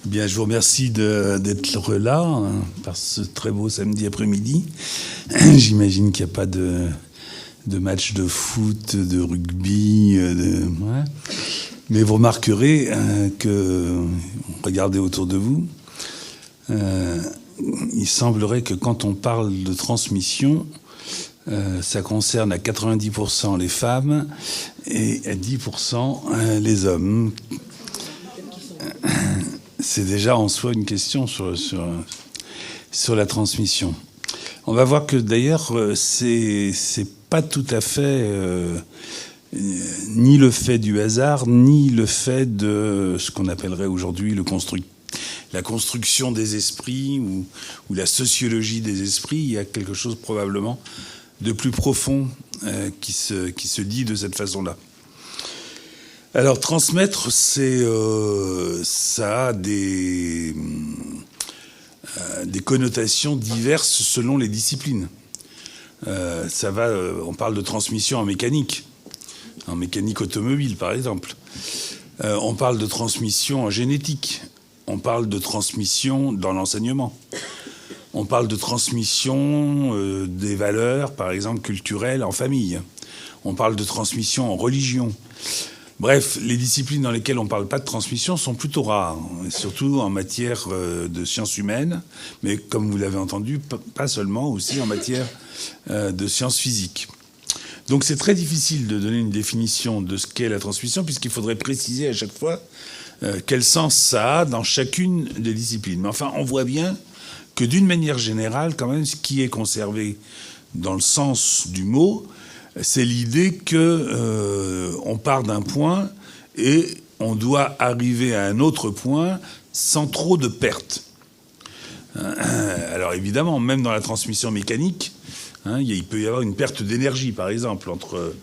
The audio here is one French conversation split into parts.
Bien, je vous remercie d'être là, hein, par ce très beau samedi après-midi. J'imagine qu'il n'y a pas de match de foot, de rugby, ouais. Mais vous remarquerez que, regardez autour de vous, il semblerait que quand on parle de transmission, ça concerne à 90% les femmes et à 10% les hommes. C'est déjà en soi une question sur la transmission. On va voir que d'ailleurs, c'est pas tout à fait ni le fait du hasard, ni le fait de ce qu'on appellerait aujourd'hui la construction des esprits ou la sociologie des esprits. Il y a quelque chose probablement de plus profond qui se dit de cette façon-là. Alors transmettre, ça a des connotations diverses selon les disciplines. On parle de transmission en mécanique automobile par exemple. On parle de transmission en génétique. On parle de transmission dans l'enseignement. On parle de transmission des valeurs, par exemple culturelles, en famille. On parle de transmission en religion. Bref, les disciplines dans lesquelles on ne parle pas de transmission sont plutôt rares, surtout en matière de sciences humaines, mais comme vous l'avez entendu, pas seulement, aussi en matière de sciences physiques. Donc c'est très difficile de donner une définition de ce qu'est la transmission, puisqu'il faudrait préciser à chaque fois quel sens ça a dans chacune des disciplines. Mais enfin, on voit bien que d'une manière générale, quand même, ce qui est conservé dans le sens du mot, c'est l'idée que on part d'un point et on doit arriver à un autre point sans trop de pertes. Alors évidemment, même dans la transmission mécanique, il peut y avoir une perte d'énergie, par exemple, entre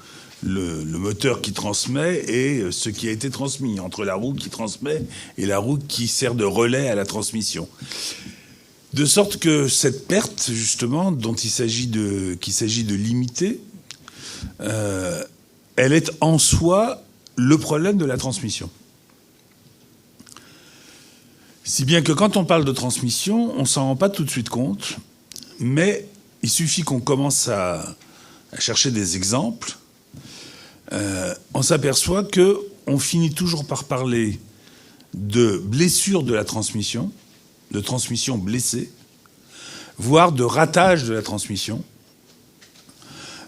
le moteur qui transmet et ce qui a été transmis, entre la roue qui transmet et la roue qui sert de relais à la transmission. De sorte que cette perte, justement, qu'il s'agit de limiter, elle est en soi le problème de la transmission. Si bien que quand on parle de transmission, on ne s'en rend pas tout de suite compte, mais il suffit qu'on commence à chercher des exemples. On s'aperçoit qu'on finit toujours par parler de blessure de la transmission, de transmission blessée, voire de ratage de la transmission,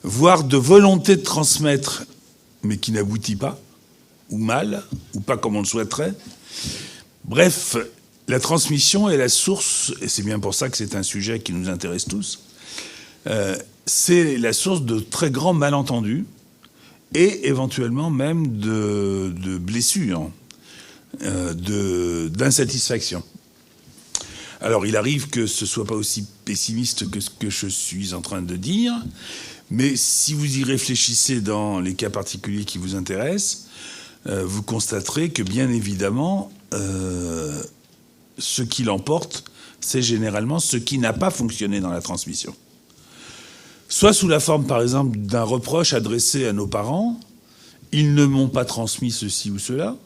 voire de volonté de transmettre, mais qui n'aboutit pas, ou mal, ou pas comme on le souhaiterait. Bref, la transmission est la source, et c'est bien pour ça que c'est un sujet qui nous intéresse tous, c'est la source de très grands malentendus, et éventuellement même de blessures, d'insatisfaction. Alors il arrive que ce ne soit pas aussi pessimiste que ce que je suis en train de dire, mais si vous y réfléchissez dans les cas particuliers qui vous intéressent, vous constaterez que bien évidemment, ce qui l'emporte, c'est généralement ce qui n'a pas fonctionné dans la transmission. Soit sous la forme, par exemple, d'un reproche adressé à nos parents, ils ne m'ont pas transmis ceci ou cela.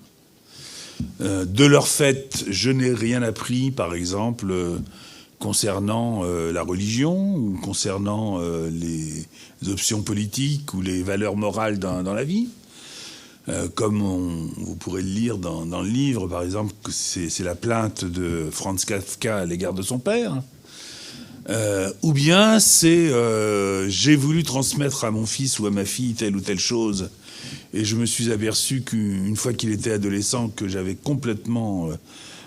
De leur fait, je n'ai rien appris, par exemple, concernant la religion ou concernant les options politiques ou les valeurs morales dans la vie. Comme vous pourrez le lire dans le livre, par exemple, c'est la plainte de Franz Kafka à l'égard de son père. Ou bien c'est j'ai voulu transmettre à mon fils ou à ma fille telle ou telle chose, et je me suis aperçu qu'une fois qu'il était adolescent, que j'avais complètement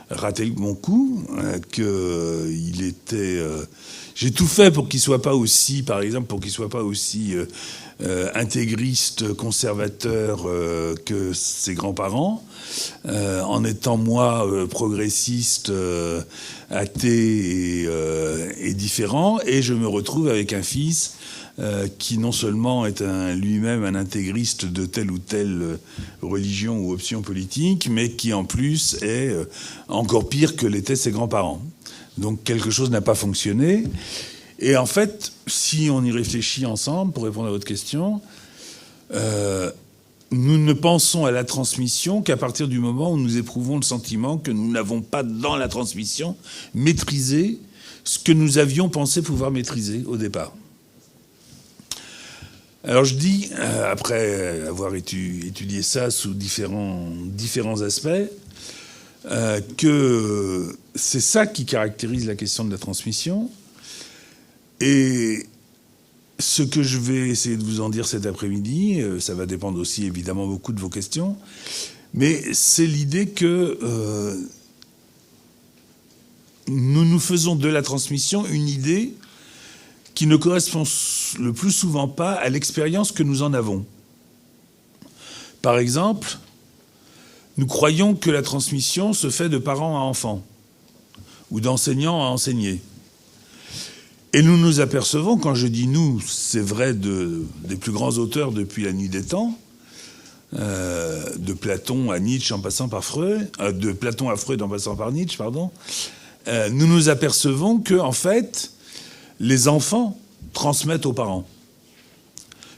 raté mon coup, qu'il était... j'ai tout fait pour qu'il soit pas aussi, par exemple, pour qu'il soit pas aussi intégriste, conservateur que ses grands-parents, en étant moi progressiste, athée et différent, et je me retrouve avec un fils qui non seulement est lui-même un intégriste de telle ou telle religion ou option politique, mais qui en plus est encore pire que l'étaient ses grands-parents. Donc quelque chose n'a pas fonctionné. Et en fait, si on y réfléchit ensemble, pour répondre à votre question, nous ne pensons à la transmission qu'à partir du moment où nous éprouvons le sentiment que nous n'avons pas, dans la transmission, maîtrisé ce que nous avions pensé pouvoir maîtriser au départ. Alors je dis, après avoir étudié ça sous différents aspects, que c'est ça qui caractérise la question de la transmission. Et ce que je vais essayer de vous en dire cet après-midi, ça va dépendre aussi évidemment beaucoup de vos questions, mais c'est l'idée que nous nous faisons de la transmission une idée qui ne correspond le plus souvent pas à l'expérience que nous en avons. Par exemple, nous croyons que la transmission se fait de parents à enfants, ou d'enseignants à enseignés. Et nous nous apercevons, quand je dis nous, c'est vrai des plus grands auteurs depuis la nuit des temps, de Platon à Nietzsche en passant par Freud, de Platon à Freud en passant par Nietzsche, pardon, nous nous apercevons que, en fait, les enfants transmettent aux parents,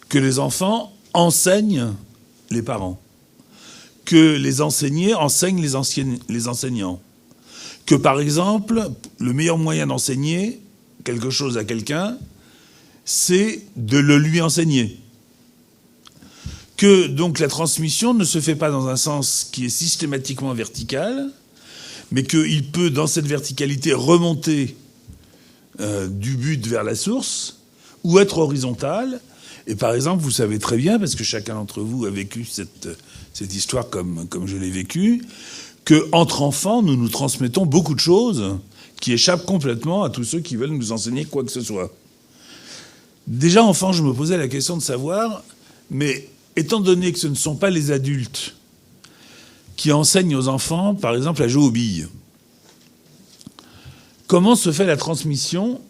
que les enfants enseignent les parents, que les enseignés enseignent les enseignants, que par exemple, le meilleur moyen d'enseigner quelque chose à quelqu'un, c'est de le lui enseigner. Que donc la transmission ne se fait pas dans un sens qui est systématiquement vertical, mais qu'il peut, dans cette verticalité, remonter du but vers la source, ou être horizontal. Et par exemple, vous savez très bien, parce que chacun d'entre vous a vécu cette histoire comme je l'ai vécue, qu'entre enfants, nous nous transmettons beaucoup de choses qui échappent complètement à tous ceux qui veulent nous enseigner quoi que ce soit. Déjà, enfant, je me posais la question de savoir, mais étant donné que ce ne sont pas les adultes qui enseignent aux enfants, par exemple, à jouer aux billes, comment se fait la transmission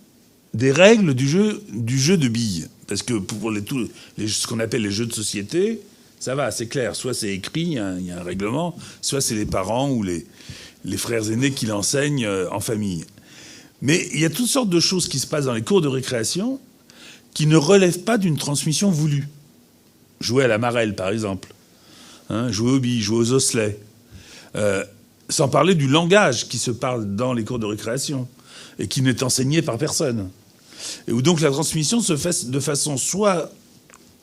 des règles du jeu de billes? Parce que pour ce qu'on appelle les jeux de société, ça va, c'est clair. Soit c'est écrit, il y a un règlement, soit c'est les parents ou les frères aînés qui l'enseignent en famille. Mais il y a toutes sortes de choses qui se passent dans les cours de récréation qui ne relèvent pas d'une transmission voulue. Jouer à la marelle, par exemple. Jouer aux billes, jouer aux osselets. Sans parler du langage qui se parle dans les cours de récréation et qui n'est enseigné par personne. Et où donc la transmission se fait de façon soit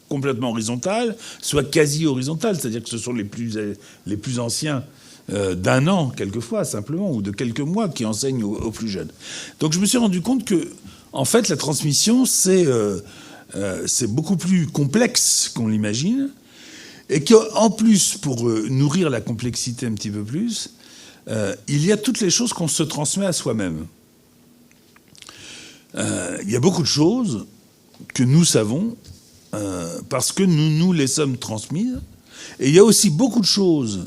complètement horizontale, soit quasi horizontale, c'est-à-dire que ce sont les plus anciens d'un an, quelquefois, simplement, ou de quelques mois, qui enseignent aux plus jeunes. Donc je me suis rendu compte que, en fait, la transmission, c'est beaucoup plus complexe qu'on l'imagine, et qu'en plus, pour nourrir la complexité un petit peu plus, il y a toutes les choses qu'on se transmet à soi-même. Il y a beaucoup de choses que nous savons parce que nous nous les sommes transmises, et il y a aussi beaucoup de choses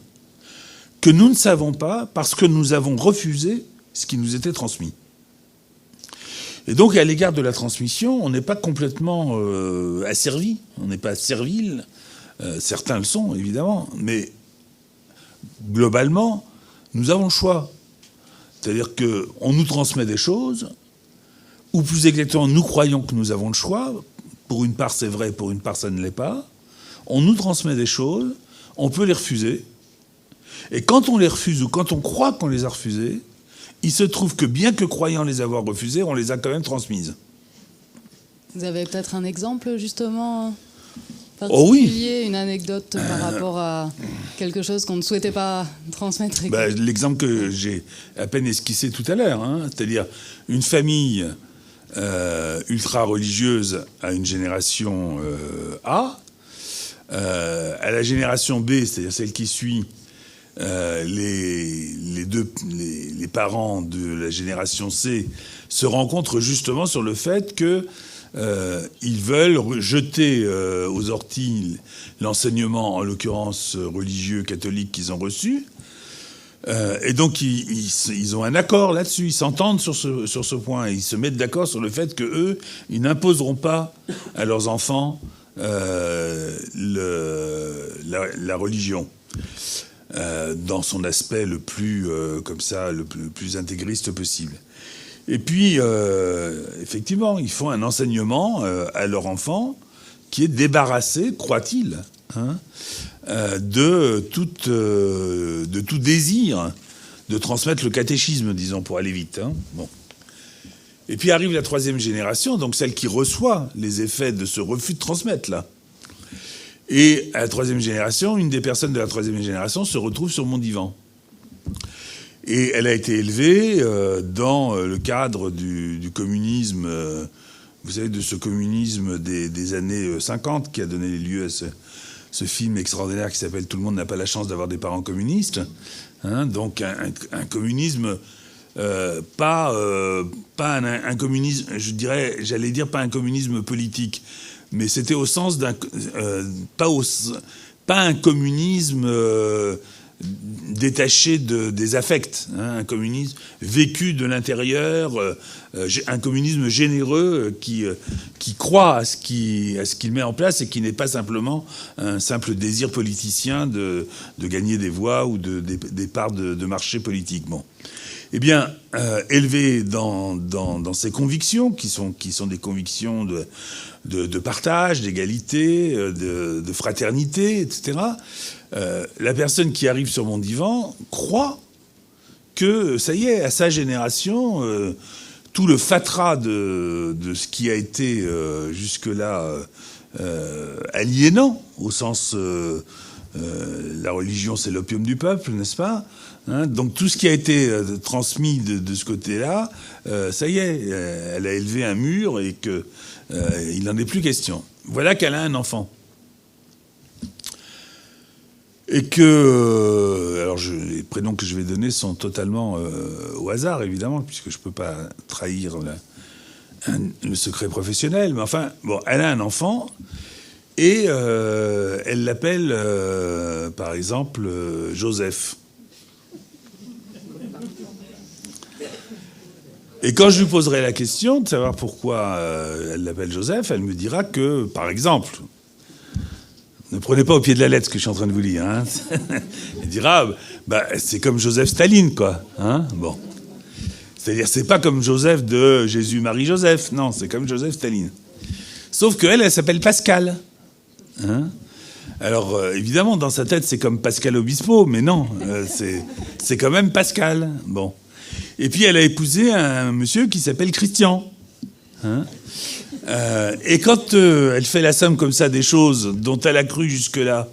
que nous ne savons pas parce que nous avons refusé ce qui nous était transmis. Et donc, à l'égard de la transmission, on n'est pas complètement asservi, on n'est pas servile. Certains le sont, évidemment, mais globalement, nous avons le choix. C'est-à-dire qu'on nous transmet des choses, ou plus exactement, nous croyons que nous avons le choix. Pour une part, c'est vrai, pour une part, ça ne l'est pas. On nous transmet des choses, on peut les refuser. Et quand on les refuse, ou quand on croit qu'on les a refusées, il se trouve que bien que croyant les avoir refusées, on les a quand même transmises. Vous avez peut-être un exemple, justement, particulier, oh oui. Une anecdote par rapport à quelque chose qu'on ne souhaitait pas transmettre? L'exemple que j'ai à peine esquissé tout à l'heure, c'est-à-dire une famille ultra-religieuse à une génération A, à la génération B, c'est-à-dire celle qui suit, les parents de la génération C se rencontrent justement sur le fait que ils veulent jeter aux orties l'enseignement, en l'occurrence religieux catholique, qu'ils ont reçu. Et donc ils ont un accord là-dessus, ils s'entendent sur ce point, ils se mettent d'accord sur le fait que eux, ils n'imposeront pas à leurs enfants la religion dans son aspect le plus le plus intégriste possible. Et puis effectivement, ils font un enseignement à leur enfant qui est débarrassé, croit-il, de tout désir de transmettre le catéchisme, disons, pour aller vite. Hein. Bon. Et puis arrive la troisième génération, donc celle qui reçoit les effets de ce refus de transmettre, là. Et à la troisième génération, une des personnes de la troisième génération se retrouve sur mon divan. Et elle a été élevée dans le cadre du communisme, vous savez, de ce communisme des années 50 qui a donné lieu à ce film extraordinaire qui s'appelle « Tout le monde n'a pas la chance d'avoir des parents communistes hein ». Donc un communisme, pas un communisme, j'allais dire pas un communisme politique, mais c'était au sens d'un pas un communisme détaché des affects, hein, un communisme vécu de l'intérieur, un communisme généreux qui croit à ce qu'il met en place et qui n'est pas simplement un simple désir politicien de gagner des voix ou des parts de marché politique. Bon. Eh bien, élevé dans ces convictions, qui sont des convictions de partage, d'égalité, de fraternité, etc., la personne qui arrive sur mon divan croit que, ça y est, à sa génération, tout le fatras de ce qui a été jusque-là aliénant, au sens... la religion, c'est l'opium du peuple, n'est-ce pas hein. Donc tout ce qui a été transmis de ce côté-là, ça y est, elle a élevé un mur et il n'en est plus question. Voilà qu'elle a un enfant. Et que... alors les prénoms que je vais donner sont totalement au hasard, évidemment, puisque je ne peux pas trahir le secret professionnel. Mais enfin, bon, elle a un enfant... Et elle l'appelle, par exemple, Joseph. Et quand je lui poserai la question de savoir pourquoi elle l'appelle Joseph, elle me dira que, par exemple, ne prenez pas au pied de la lettre ce que je suis en train de vous lire. Hein. Elle dira, c'est comme Joseph Staline, quoi. Hein bon. C'est-à-dire, c'est pas comme Joseph de Jésus-Marie-Joseph. Non, c'est comme Joseph Staline. Sauf qu'elle, elle s'appelle Pascal. Hein alors, évidemment, dans sa tête, c'est comme Pascal Obispo, mais non, c'est quand même Pascal. Bon. Et puis, elle a épousé un monsieur qui s'appelle Christian. Hein et quand elle fait la somme comme ça des choses dont elle a cru jusque-là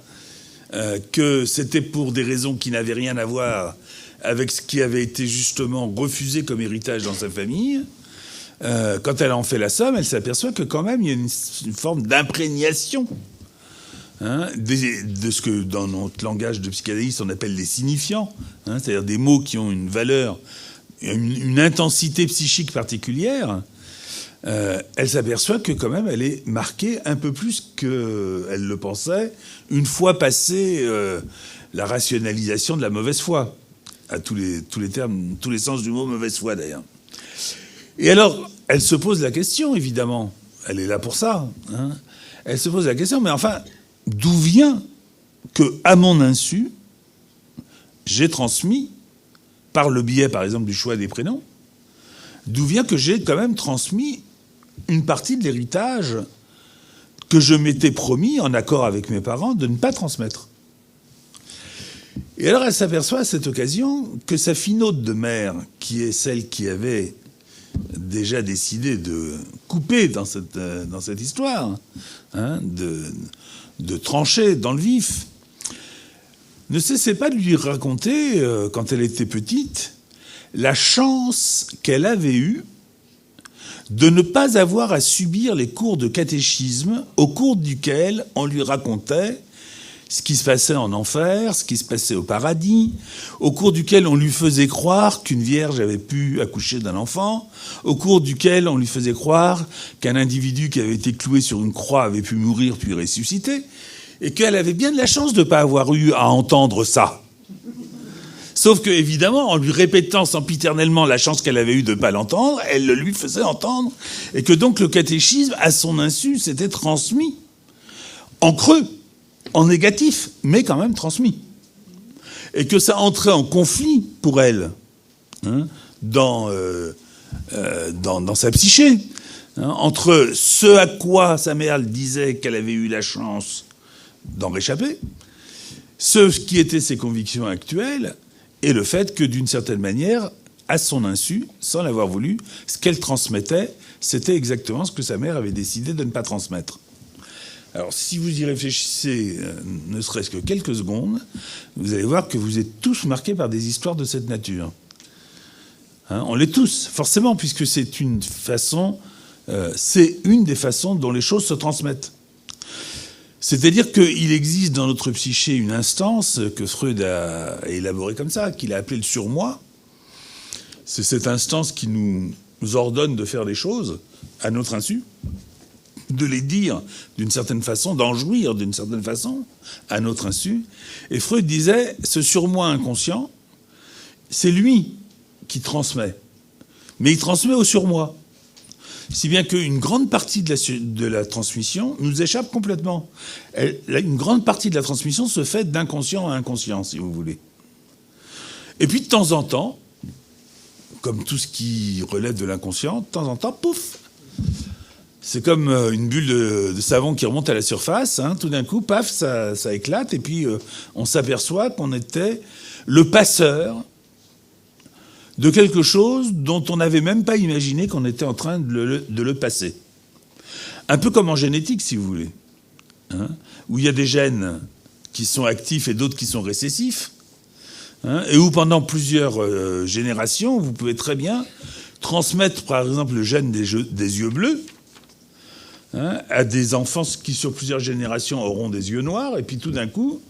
que c'était pour des raisons qui n'avaient rien à voir avec ce qui avait été justement refusé comme héritage dans sa famille, quand elle en fait la somme, elle s'aperçoit que quand même, il y a une forme d'imprégnation. Hein, de ce que dans notre langage de psychanalyste on appelle les signifiants, hein, c'est-à-dire des mots qui ont une valeur, une intensité psychique particulière, elle s'aperçoit que quand même elle est marquée un peu plus qu'elle le pensait, une fois passée la rationalisation de la mauvaise foi, à tous les termes, tous les sens du mot mauvaise foi d'ailleurs. Et alors, elle se pose la question, évidemment, elle est là pour ça, hein, elle se pose la question, mais enfin... D'où vient que, à mon insu, j'ai transmis, par le biais, par exemple, du choix des prénoms, d'où vient que j'ai quand même transmis une partie de l'héritage que je m'étais promis, en accord avec mes parents, de ne pas transmettre. Et alors elle s'aperçoit à cette occasion que sa finaude de mère, qui est celle qui avait déjà décidé de couper dans cette histoire, hein, de trancher dans le vif, ne cessait pas de lui raconter, quand elle était petite, la chance qu'elle avait eue de ne pas avoir à subir les cours de catéchisme au cours duquel on lui racontait ce qui se passait en enfer, ce qui se passait au paradis, au cours duquel on lui faisait croire qu'une vierge avait pu accoucher d'un enfant, au cours duquel on lui faisait croire qu'un individu qui avait été cloué sur une croix avait pu mourir puis ressusciter, et qu'elle avait bien de la chance de ne pas avoir eu à entendre ça. Sauf que, évidemment, en lui répétant sempiternellement la chance qu'elle avait eue de ne pas l'entendre, elle le lui faisait entendre, et que donc le catéchisme, à son insu, s'était transmis en creux, en négatif, mais quand même transmis. Et que ça entrait en conflit pour elle, hein, dans sa psyché, hein, entre ce à quoi sa mère disait qu'elle avait eu la chance d'en réchapper, ce qui étaient ses convictions actuelles et le fait que, d'une certaine manière, à son insu, sans l'avoir voulu, ce qu'elle transmettait, c'était exactement ce que sa mère avait décidé de ne pas transmettre. Alors, si vous y réfléchissez, ne serait-ce que quelques secondes, vous allez voir que vous êtes tous marqués par des histoires de cette nature. Hein, on l'est tous, forcément, puisque c'est une des façons dont les choses se transmettent. C'est-à-dire qu'il existe dans notre psyché une instance que Freud a élaborée comme ça, qu'il a appelée le surmoi. C'est cette instance qui nous ordonne de faire les choses à notre insu, de les dire d'une certaine façon, d'en jouir d'une certaine façon, à notre insu. Et Freud disait, ce surmoi inconscient, c'est lui qui transmet. Mais il transmet au surmoi. Si bien qu'une grande partie de la transmission nous échappe complètement. Une grande partie de la transmission se fait d'inconscient à inconscient, si vous voulez. Et puis de temps en temps, comme tout ce qui relève de l'inconscient, de temps en temps, pouf, c'est comme une bulle de savon qui remonte à la surface. Hein, tout d'un coup, paf, ça éclate. Et puis, on s'aperçoit qu'on était le passeur de quelque chose dont on n'avait même pas imaginé qu'on était en train de le passer. Un peu comme en génétique, si vous voulez. Hein, où il y a des gènes qui sont actifs et d'autres qui sont récessifs. Hein, et où pendant plusieurs générations, vous pouvez très bien transmettre, par exemple, le gène des yeux bleus, hein, à des enfants qui, sur plusieurs générations, auront des yeux noirs, et puis tout d'un coup,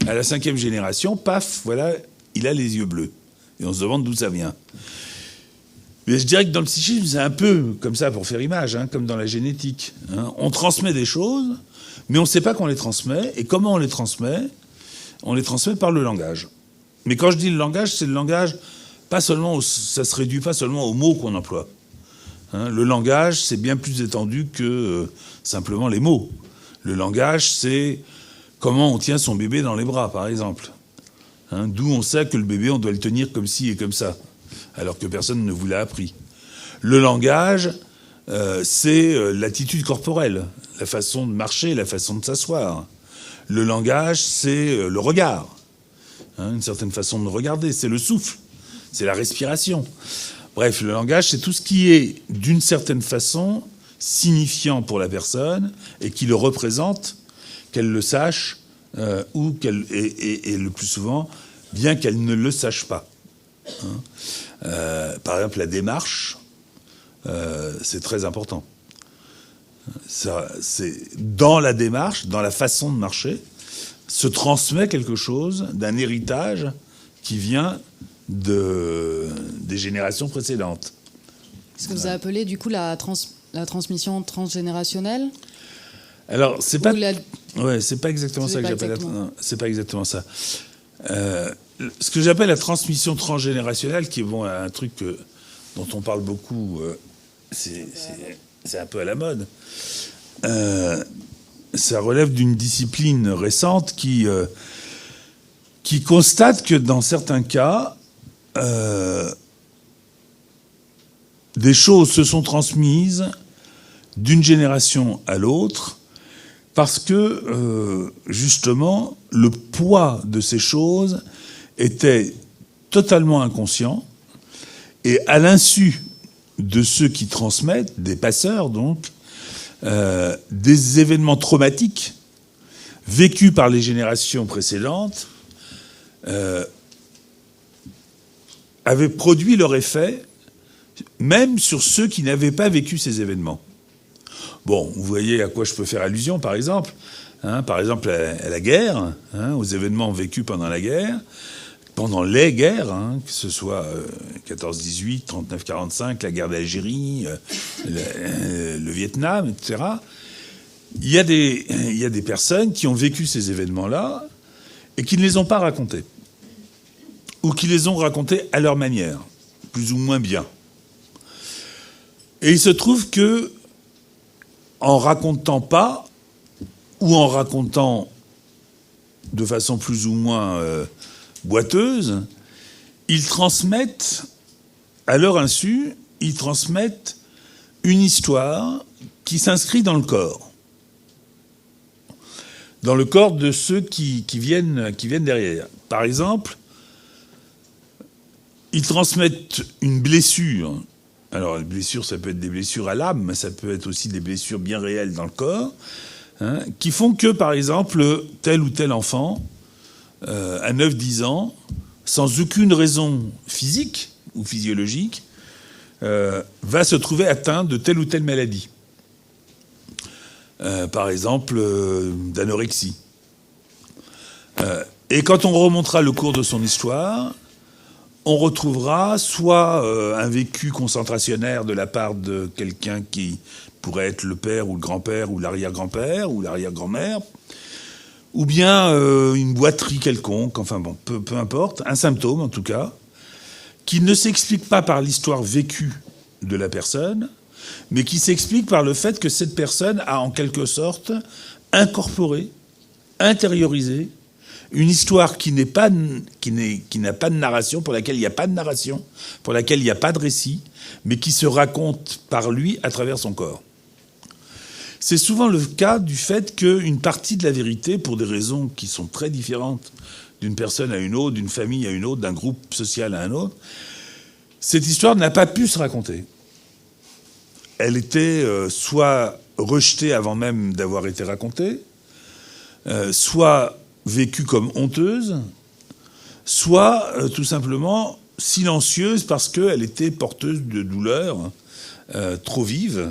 à la 5e génération, paf, voilà, il a les yeux bleus. Et on se demande d'où ça vient. Mais je dirais que dans le psychisme, c'est un peu comme ça, pour faire image, hein, comme dans la génétique. Hein. On transmet des choses, mais on ne sait pas qu'on les transmet. Et comment on les transmet ? On les transmet par le langage. Mais quand je dis le langage, c'est le langage, pas seulement, ça se réduit pas seulement aux mots qu'on emploie. Hein, le langage, c'est bien plus étendu que simplement les mots. Le langage, c'est comment on tient son bébé dans les bras, par exemple. Hein, d'où on sait que le bébé, on doit le tenir comme ci et comme ça, alors que personne ne vous l'a appris. Le langage, c'est l'attitude corporelle, la façon de marcher, la façon de s'asseoir. Le langage, c'est le regard, hein, une certaine façon de regarder, c'est le souffle, c'est la respiration. Bref, le langage, c'est tout ce qui est, d'une certaine façon, signifiant pour la personne et qui le représente, qu'elle le sache, ou qu'elle, et le plus souvent, bien qu'elle ne le sache pas. Hein. Par exemple, la démarche, c'est très important. Ça, c'est, dans la démarche, dans la façon de marcher, se transmet quelque chose d'un héritage qui vient des générations précédentes. Ce que vous avez appelé, du coup, la transmission transgénérationnelle. Alors, c'est pas... Ouais, c'est pas exactement ça que j'appelle. C'est pas exactement ça. Ce que j'appelle la transmission transgénérationnelle, qui est bon, un truc dont on parle beaucoup, c'est un peu à la mode. Ça relève d'une discipline récente qui constate que dans certains cas, des choses se sont transmises d'une génération à l'autre parce que, justement, le poids de ces choses était totalement inconscient, et à l'insu de ceux qui transmettent, des passeurs donc, des événements traumatiques vécus par les générations précédentes avaient produit leur effet, même sur ceux qui n'avaient pas vécu ces événements. Bon, vous voyez à quoi je peux faire allusion, par exemple. Hein, par exemple, à la guerre, hein, aux événements vécus pendant la guerre, pendant les guerres, hein, que ce soit 14-18, 39-45, la guerre d'Algérie, le Vietnam, etc. Il y a des personnes qui ont vécu ces événements-là et qui ne les ont pas racontés. Ou qui les ont racontés à leur manière, plus ou moins bien. Et il se trouve que, en racontant pas, ou en racontant de façon plus ou moins boiteuse, ils transmettent, à leur insu, ils transmettent une histoire qui s'inscrit dans le corps. dans le corps de ceux qui viennent derrière. Par exemple, ils transmettent une blessure. Alors, les blessures, ça peut être des blessures à l'âme, mais ça peut être aussi des blessures bien réelles dans le corps, hein, qui font que, par exemple, tel ou tel enfant, à 9-10 ans, sans aucune raison physique ou physiologique, va se trouver atteint de telle ou telle maladie. Par exemple, d'anorexie. Et quand on remontera le cours de son histoire, on retrouvera soit un vécu concentrationnaire de la part de quelqu'un qui pourrait être le père ou le grand-père ou l'arrière-grand-père ou l'arrière-grand-mère, ou bien une boiterie quelconque, enfin bon, peu importe, un symptôme en tout cas, qui ne s'explique pas par l'histoire vécue de la personne, mais qui s'explique par le fait que cette personne a en quelque sorte incorporé, intériorisé, une histoire qui n'a pas de narration, pour laquelle il n'y a pas de narration, pour laquelle il n'y a pas de récit, mais qui se raconte par lui à travers son corps. C'est souvent le cas du fait qu'une partie de la vérité, pour des raisons qui sont très différentes d'une personne à une autre, d'une famille à une autre, d'un groupe social à un autre, cette histoire n'a pas pu se raconter. Elle était soit rejetée avant même d'avoir été racontée, soit vécue comme honteuse, soit tout simplement silencieuse parce qu'elle était porteuse de douleurs trop vives,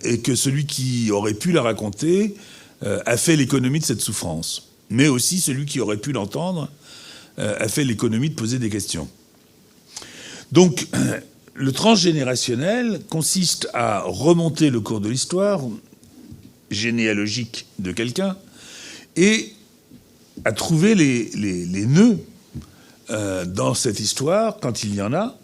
et que celui qui aurait pu la raconter a fait l'économie de cette souffrance. Mais aussi celui qui aurait pu l'entendre a fait l'économie de poser des questions. Donc, le transgénérationnel consiste à remonter le cours de l'histoire généalogique de quelqu'un et à trouver les nœuds dans cette histoire, quand il y en a,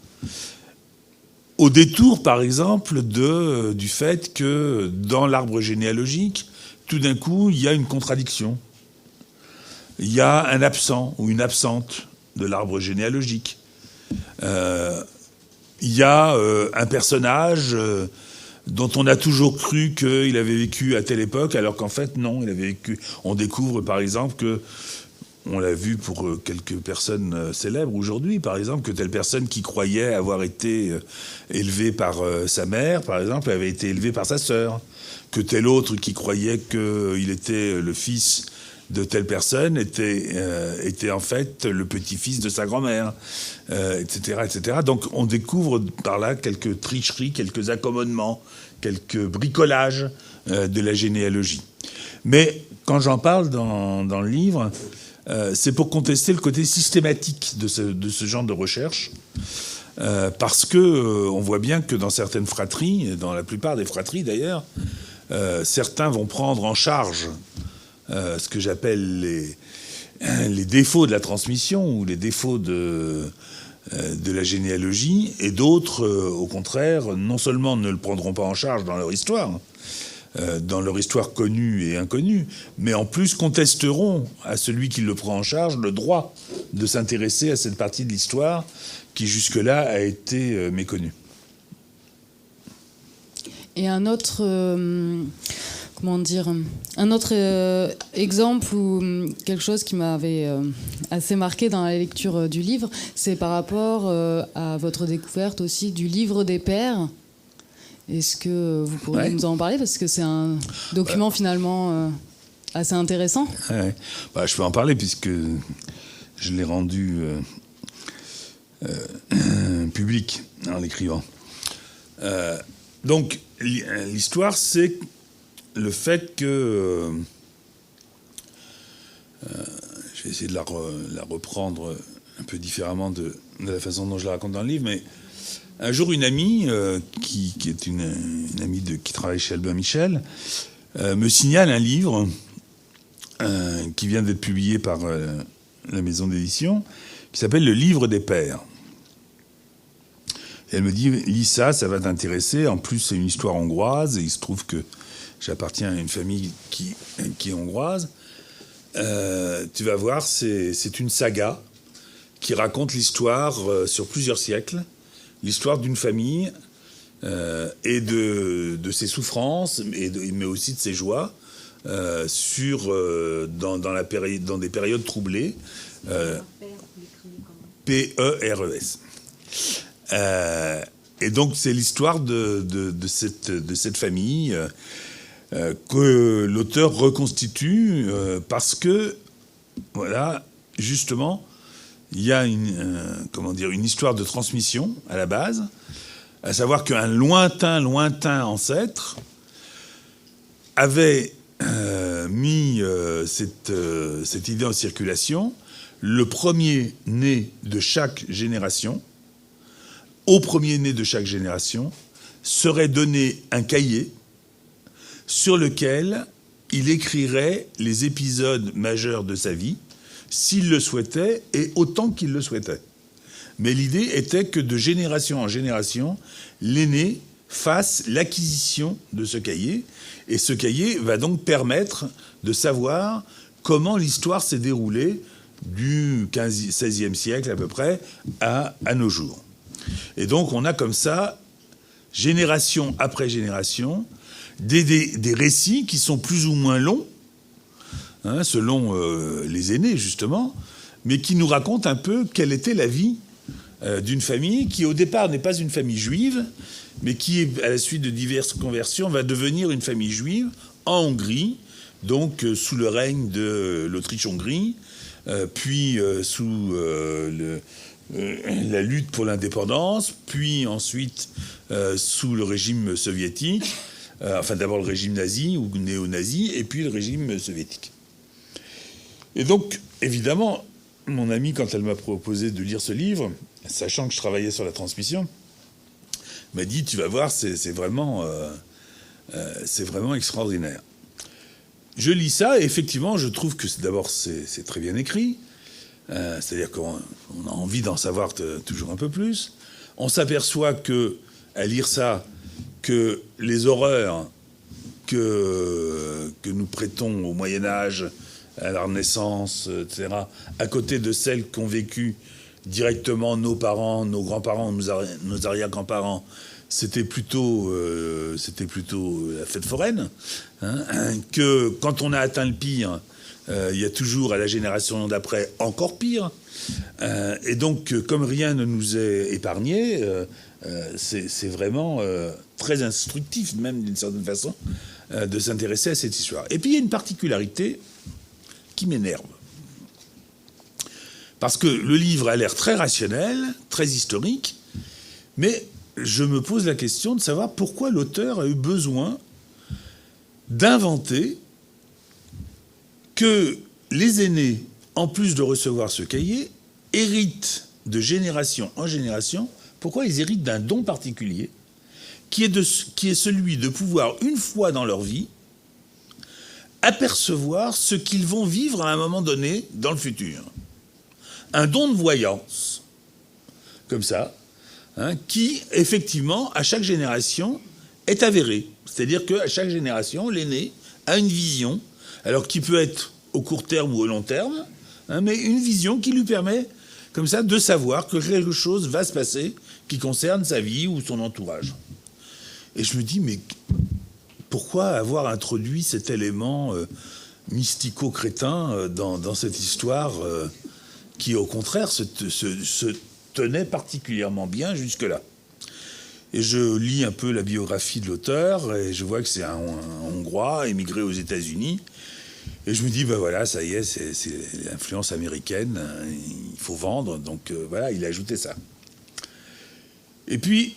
au détour, par exemple, du fait que dans l'arbre généalogique, tout d'un coup, il y a une contradiction. Il y a un absent ou une absente de l'arbre généalogique. Il y a un personnage dont on a toujours cru qu'il avait vécu à telle époque, alors qu'en fait, non, il avait vécu. On découvre, par exemple, que, on l'a vu pour quelques personnes célèbres aujourd'hui, par exemple, que telle personne qui croyait avoir été élevée par sa mère, par exemple, avait été élevée par sa sœur. Que tel autre qui croyait qu'il était le fils de telle personne était en fait le petit-fils de sa grand-mère, etc., etc. Donc on découvre par là quelques tricheries, quelques accommodements, quelques bricolages de la généalogie. Mais quand j'en parle dans le livre, c'est pour contester le côté systématique de ce genre de recherche, parce que on voit bien que dans certaines fratries, dans la plupart des fratries d'ailleurs, certains vont prendre en charge ce que j'appelle les défauts de la transmission ou les défauts de la généalogie, et d'autres, au contraire, non seulement ne le prendront pas en charge dans leur histoire connue et inconnue, mais en plus contesteront à celui qui le prend en charge le droit de s'intéresser à cette partie de l'histoire qui jusque-là a été méconnue. Et un autre... un autre exemple ou quelque chose qui m'avait assez marqué dans la lecture du livre, c'est par rapport à votre découverte aussi du livre des pères. Est-ce que vous pourriez nous en parler, parce que c'est un document finalement assez intéressant. Ouais. Bah, je peux en parler puisque je l'ai rendu public en l'écrivant. Donc l'histoire, c'est le fait que... je vais essayer de la reprendre un peu différemment de la façon dont je la raconte dans le livre, mais un jour, une amie, qui est une amie qui travaille chez Albin Michel, me signale un livre qui vient d'être publié par la maison d'édition, qui s'appelle « Le livre des pères ». Et elle me dit « Lis ça, ça va t'intéresser. En plus, c'est une histoire hongroise, et il se trouve que j'appartiens à une famille qui est hongroise. Tu vas voir, c'est une saga qui raconte l'histoire sur plusieurs siècles, l'histoire d'une famille et de ses souffrances, mais aussi de ses joies, dans des périodes troublées. PERES. Et donc c'est l'histoire de cette famille que l'auteur reconstitue parce que, voilà, justement, il y a une histoire de transmission à la base, à savoir qu'un lointain ancêtre avait mis cette idée en circulation. Le premier-né de chaque génération, au premier-né de chaque génération, serait donné un cahier sur lequel il écrirait les épisodes majeurs de sa vie, s'il le souhaitait et autant qu'il le souhaitait. Mais l'idée était que de génération en génération, l'aîné fasse l'acquisition de ce cahier, et ce cahier va donc permettre de savoir comment l'histoire s'est déroulée du XVIe siècle à peu près à nos jours. Et donc on a comme ça, génération après génération, des récits qui sont plus ou moins longs, selon les aînés justement, mais qui nous racontent un peu quelle était la vie d'une famille qui au départ n'est pas une famille juive, mais qui, à la suite de diverses conversions, va devenir une famille juive en Hongrie, donc sous le règne de l'Autriche-Hongrie, puis sous la lutte pour l'indépendance, puis ensuite sous le régime soviétique, enfin d'abord le régime nazi ou néo-nazi, et puis le régime soviétique. Et donc, évidemment, mon amie, quand elle m'a proposé de lire ce livre, sachant que je travaillais sur la transmission, m'a dit, tu vas voir, c'est vraiment extraordinaire. Je lis ça et effectivement, je trouve que d'abord c'est très bien écrit. C'est-à-dire qu'on a envie d'en savoir toujours un peu plus. On s'aperçoit à lire ça, que les horreurs que nous prêtons au Moyen-Âge, à la Renaissance, etc., à côté de celles qu'ont vécues directement nos parents, nos grands-parents, nos arrière-grands-parents, c'était plutôt la fête foraine, que quand on a atteint le pire, il y a toujours à la génération d'après encore pire. Et donc, comme rien ne nous est épargné, c'est vraiment très instructif, même d'une certaine façon, de s'intéresser à cette histoire. Et puis, il y a une particularité qui m'énerve. Parce que le livre a l'air très rationnel, très historique, mais je me pose la question de savoir pourquoi l'auteur a eu besoin d'inventer que les aînés, en plus de recevoir ce cahier, héritent de génération en génération. Pourquoi ils héritent d'un don particulier qui est celui de pouvoir, une fois dans leur vie, apercevoir ce qu'ils vont vivre à un moment donné dans le futur. Un don de voyance, comme ça, qui, effectivement, à chaque génération, est avéré. C'est-à-dire qu'à chaque génération, l'aîné a une vision, alors qui peut être au court terme ou au long terme, mais une vision qui lui permet, comme ça, de savoir que quelque chose va se passer qui concerne sa vie ou son entourage. Et je me dis, mais pourquoi avoir introduit cet élément mystico-crétin dans cette histoire qui, au contraire, se tenait particulièrement bien jusque-là. Et je lis un peu la biographie de l'auteur, et je vois que c'est un Hongrois émigré aux États-Unis. Et je me dis, ben voilà, ça y est, c'est l'influence américaine, il faut vendre, donc voilà, il a ajouté ça. Et puis,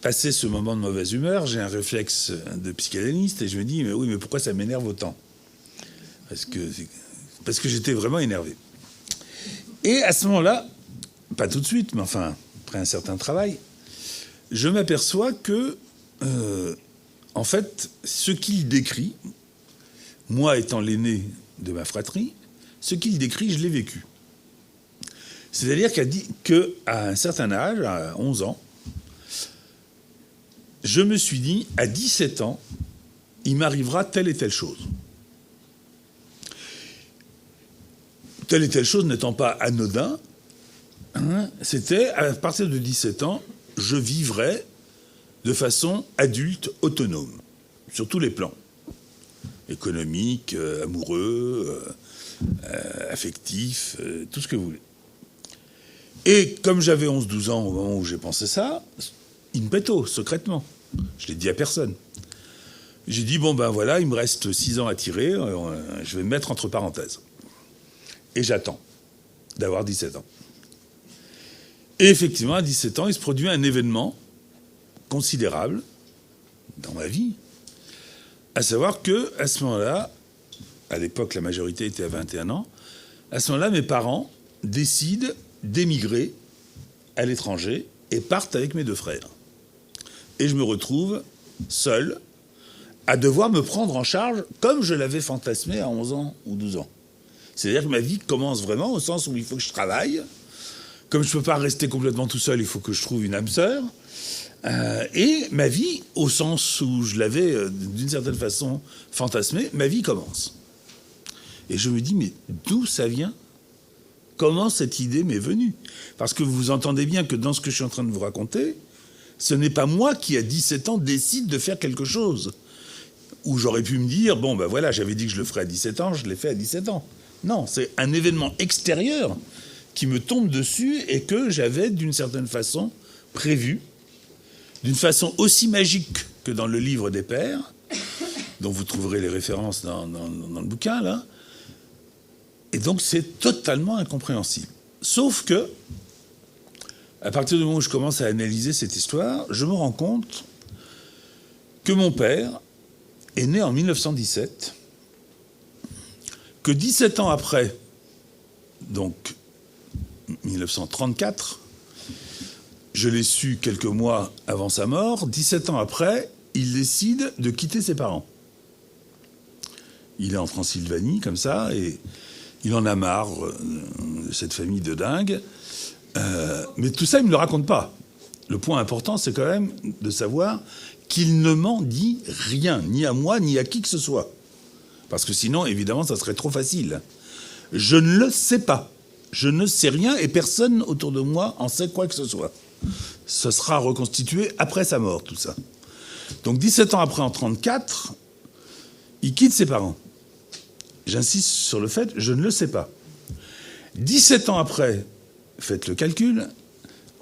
passé ce moment de mauvaise humeur, j'ai un réflexe de psychanalyste, et je me dis, mais oui, mais pourquoi ça m'énerve autant ? Parce que j'étais vraiment énervé. Et à ce moment-là, pas tout de suite, mais enfin, après un certain travail, je m'aperçois que, en fait, ce qu'il décrit, moi étant l'aîné de ma fratrie, ce qu'il décrit, je l'ai vécu. C'est-à-dire qu'à un certain âge, à 11 ans, je me suis dit, à 17 ans, il m'arrivera telle et telle chose. Telle et telle chose n'étant pas anodin, c'était, à partir de 17 ans, je vivrais de façon adulte, autonome, sur tous les plans. économique, amoureux, affectif, tout ce que vous voulez. Et comme j'avais 11-12 ans au moment où j'ai pensé ça, in petto, secrètement. Je l'ai dit à personne. J'ai dit, bon ben voilà, il me reste 6 ans à tirer, je vais me mettre entre parenthèses. Et j'attends d'avoir 17 ans. Et effectivement, à 17 ans, il se produit un événement considérable dans ma vie, à savoir que, à ce moment-là, à l'époque la majorité était à 21 ans, à ce moment-là, mes parents décident d'émigrer à l'étranger et partent avec mes 2 frères. Et je me retrouve seul à devoir me prendre en charge comme je l'avais fantasmé à 11 ans ou 12 ans. C'est-à-dire que ma vie commence vraiment au sens où il faut que je travaille. Comme je ne peux pas rester complètement tout seul, il faut que je trouve une âme sœur. Et ma vie, au sens où je l'avais d'une certaine façon fantasmé, ma vie commence. Et je me dis, mais d'où ça vient ? Comment cette idée m'est venue ? Parce que vous entendez bien que dans ce que je suis en train de vous raconter, ce n'est pas moi qui, à 17 ans, décide de faire quelque chose. Où j'aurais pu me dire, bon ben voilà, j'avais dit que je le ferais à 17 ans, je l'ai fait à 17 ans. Non, c'est un événement extérieur qui me tombe dessus et que j'avais d'une certaine façon prévu, d'une façon aussi magique que dans le livre des pères, dont vous trouverez les références dans le bouquin, là. Et donc c'est totalement incompréhensible. Sauf que, à partir du moment où je commence à analyser cette histoire, je me rends compte que mon père est né en 1917, que 17 ans après, donc 1934, je l'ai su quelques mois avant sa mort, 17 ans après, il décide de quitter ses parents. Il est en Transylvanie, comme ça, et il en a marre de cette famille de dingue. Mais tout ça, il ne me le raconte pas. Le point important, c'est quand même de savoir qu'il ne m'en dit rien, ni à moi, ni à qui que ce soit. Parce que sinon, évidemment, ça serait trop facile. Je ne le sais pas. Je ne sais rien et personne autour de moi en sait quoi que ce soit. Ce sera reconstitué après sa mort, tout ça. Donc 17 ans après, en 1934, il quitte ses parents. J'insiste sur le fait, je ne le sais pas. 17 ans après, faites le calcul,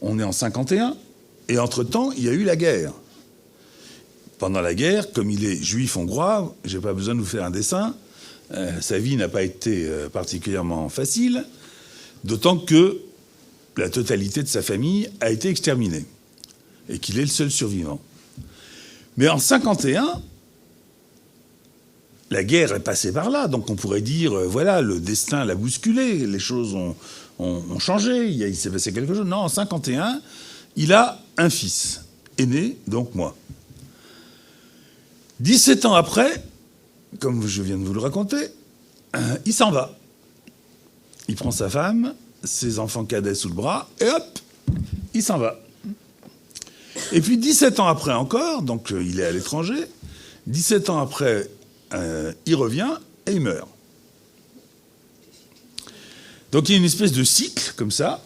on est en 1951, et entre-temps, il y a eu la guerre. Pendant la guerre, comme il est juif hongrois, j'ai pas besoin de vous faire un dessin, sa vie n'a pas été particulièrement facile, d'autant que la totalité de sa famille a été exterminée, et qu'il est le seul survivant. Mais en 1951, la guerre est passée par là, donc on pourrait dire, voilà, le destin l'a bousculé, les choses ont changé, il s'est passé quelque chose. Non, en 1951, il a un fils, aîné, donc moi. 17 ans après, comme je viens de vous le raconter, il s'en va. Il prend sa femme, ses enfants cadets sous le bras, et hop, il s'en va. Et puis 17 ans après encore, donc il est à l'étranger, 17 ans après, il revient et il meurt. Donc il y a une espèce de cycle, comme ça,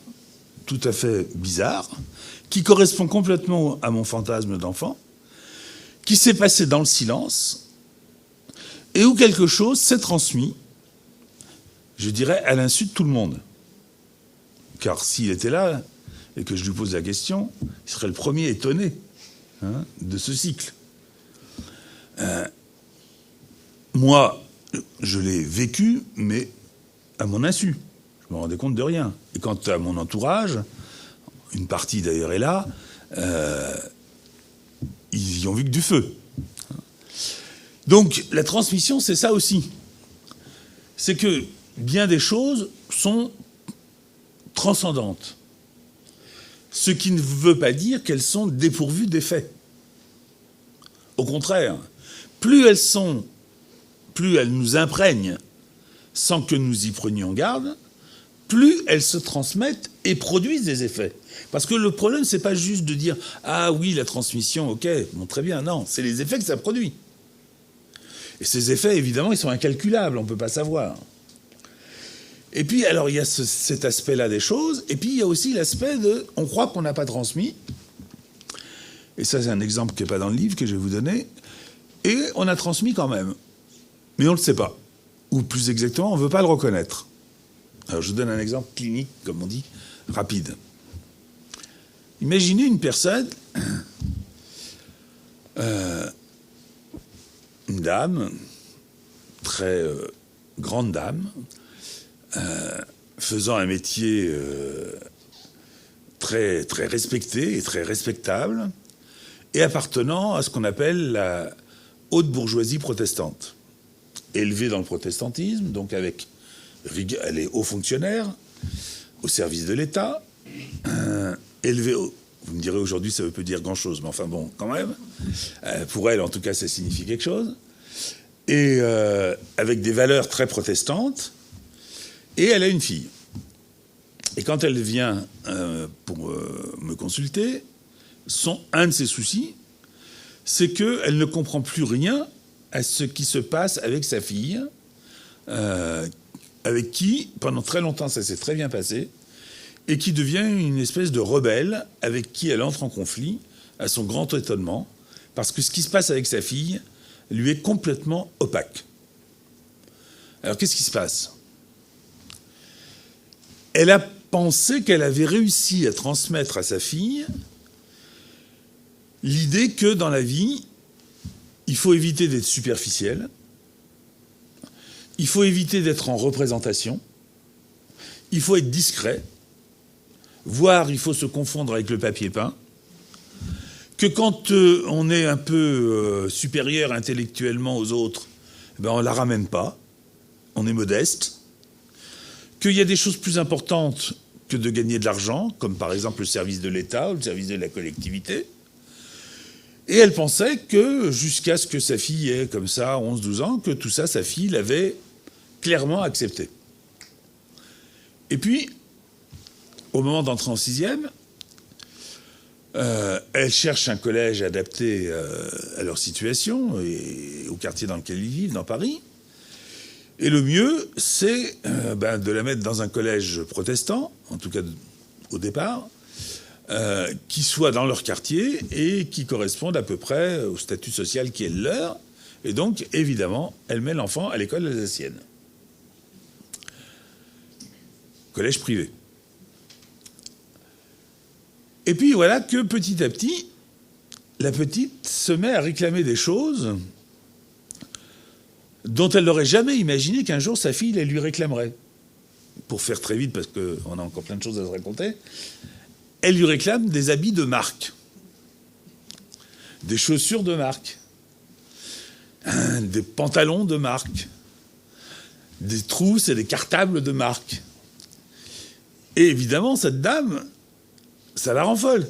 tout à fait bizarre, qui correspond complètement à mon fantasme d'enfant, qui s'est passé dans le silence, et où quelque chose s'est transmis, je dirais, à l'insu de tout le monde. Car s'il était là, et que je lui pose la question, il serait le premier étonné de ce cycle. Moi, je l'ai vécu, mais à mon insu. Je me rendais compte de rien. Et quant à mon entourage, une partie d'ailleurs est là, ils y ont vu que du feu. Donc la transmission, c'est ça aussi. C'est que bien des choses sont transcendantes. Ce qui ne veut pas dire qu'elles sont dépourvues d'effets. Au contraire, plus elles nous imprègnent sans que nous y prenions garde, plus elles se transmettent et produisent des effets. Parce que le problème, c'est pas juste de dire « Ah oui, la transmission, ok, bon, très bien ». Non, c'est les effets que ça produit. Et ces effets, évidemment, ils sont incalculables, on ne peut pas savoir. Et puis, alors, il y a cet aspect-là des choses, et puis il y a aussi l'aspect de « on croit qu'on n'a pas transmis ». Et ça, c'est un exemple qui n'est pas dans le livre, que je vais vous donner. Et on a transmis quand même. Mais on ne le sait pas. Ou plus exactement, on ne veut pas le reconnaître. Alors je vous donne un exemple clinique, comme on dit, rapide. Imaginez une personne, une dame, très grande dame, faisant un métier très, très respecté et très respectable, et appartenant à ce qu'on appelle la haute bourgeoisie protestante. Élevée dans le protestantisme, donc avec elle est haut fonctionnaire, au service de l'État, élevée, vous me direz aujourd'hui ça ne veut pas dire grand-chose, mais enfin bon, quand même, pour elle en tout cas ça signifie quelque chose, et avec des valeurs très protestantes, et elle a une fille. Et quand elle vient pour me consulter, un de ses soucis, c'est qu'elle ne comprend plus rien à ce qui se passe avec sa fille, avec qui, pendant très longtemps, ça s'est très bien passé, et qui devient une espèce de rebelle avec qui elle entre en conflit, à son grand étonnement, parce que ce qui se passe avec sa fille lui est complètement opaque. Alors, qu'est-ce qui se passe ? Elle a pensé qu'elle avait réussi à transmettre à sa fille l'idée que, dans la vie, il faut éviter d'être superficiel, il faut éviter d'être en représentation, il faut être discret, voire il faut se confondre avec le papier peint, que quand on est un peu supérieur intellectuellement aux autres, ben on ne la ramène pas, on est modeste, qu'il y a des choses plus importantes que de gagner de l'argent, comme par exemple le service de l'État ou le service de la collectivité. Et elle pensait que, jusqu'à ce que sa fille ait comme ça 11-12 ans, que tout ça, sa fille l'avait clairement accepté. Et puis, au moment d'entrer en 6e, elle cherche un collège adapté à leur situation et au quartier dans lequel ils vivent, dans Paris. Et le mieux, c'est de la mettre dans un collège protestant, en tout cas au départ, qui soit dans leur quartier et qui correspondent à peu près au statut social qui est le leur. Et donc, évidemment, elle met l'enfant à l'école alsacienne. Collège privé. Et puis voilà que petit à petit, la petite se met à réclamer des choses dont elle n'aurait jamais imaginé qu'un jour sa fille les lui réclamerait. Pour faire très vite, parce qu'on a encore plein de choses à se raconter, elle lui réclame des habits de marque, des chaussures de marque, des pantalons de marque, des trousses et des cartables de marque. Et évidemment, cette dame, ça la rend folle.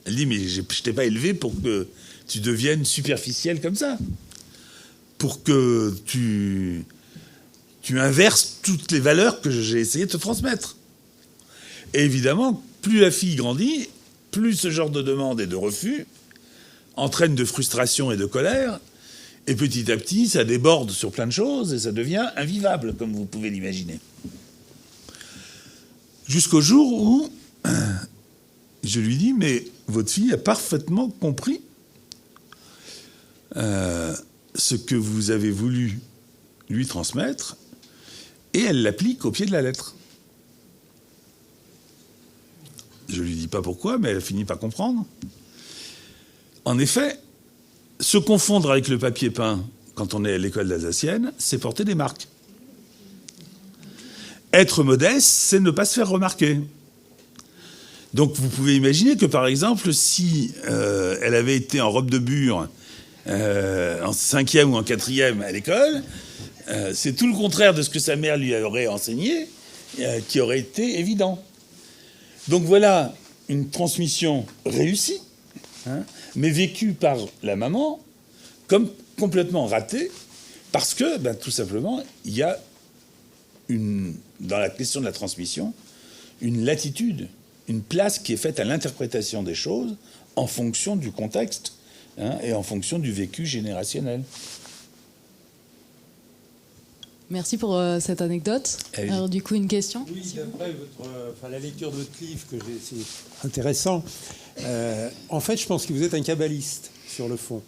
Elle dit, mais je t'ai pas élevé pour que tu deviennes superficielle comme ça, pour que tu inverses toutes les valeurs que j'ai essayé de te transmettre. Et évidemment, plus la fille grandit, plus ce genre de demande et de refus entraîne de frustration et de colère, et petit à petit, ça déborde sur plein de choses, et ça devient invivable, comme vous pouvez l'imaginer. Jusqu'au jour où je lui dis, mais votre fille a parfaitement compris ce que vous avez voulu lui transmettre, et elle l'applique au pied de la lettre. Je ne lui dis pas pourquoi, mais elle finit par comprendre. En effet, se confondre avec le papier peint quand on est à l'école alsacienne, c'est porter des marques. Être modeste, c'est ne pas se faire remarquer. Donc vous pouvez imaginer que, par exemple, si elle avait été en robe de bure en 5e ou en 4e à l'école, c'est tout le contraire de ce que sa mère lui aurait enseigné, qui aurait été évident. Donc voilà une transmission réussie, mais vécue par la maman comme complètement ratée, parce que, tout simplement, il y a dans la question de la transmission, une latitude, une place qui est faite à l'interprétation des choses en fonction du contexte et en fonction du vécu générationnel. Merci pour cette anecdote. Allez-y. Alors du coup, une question ? Oui, d'après la lecture de votre livre, que c'est intéressant, en fait, je pense que vous êtes un kabbaliste, sur le fond.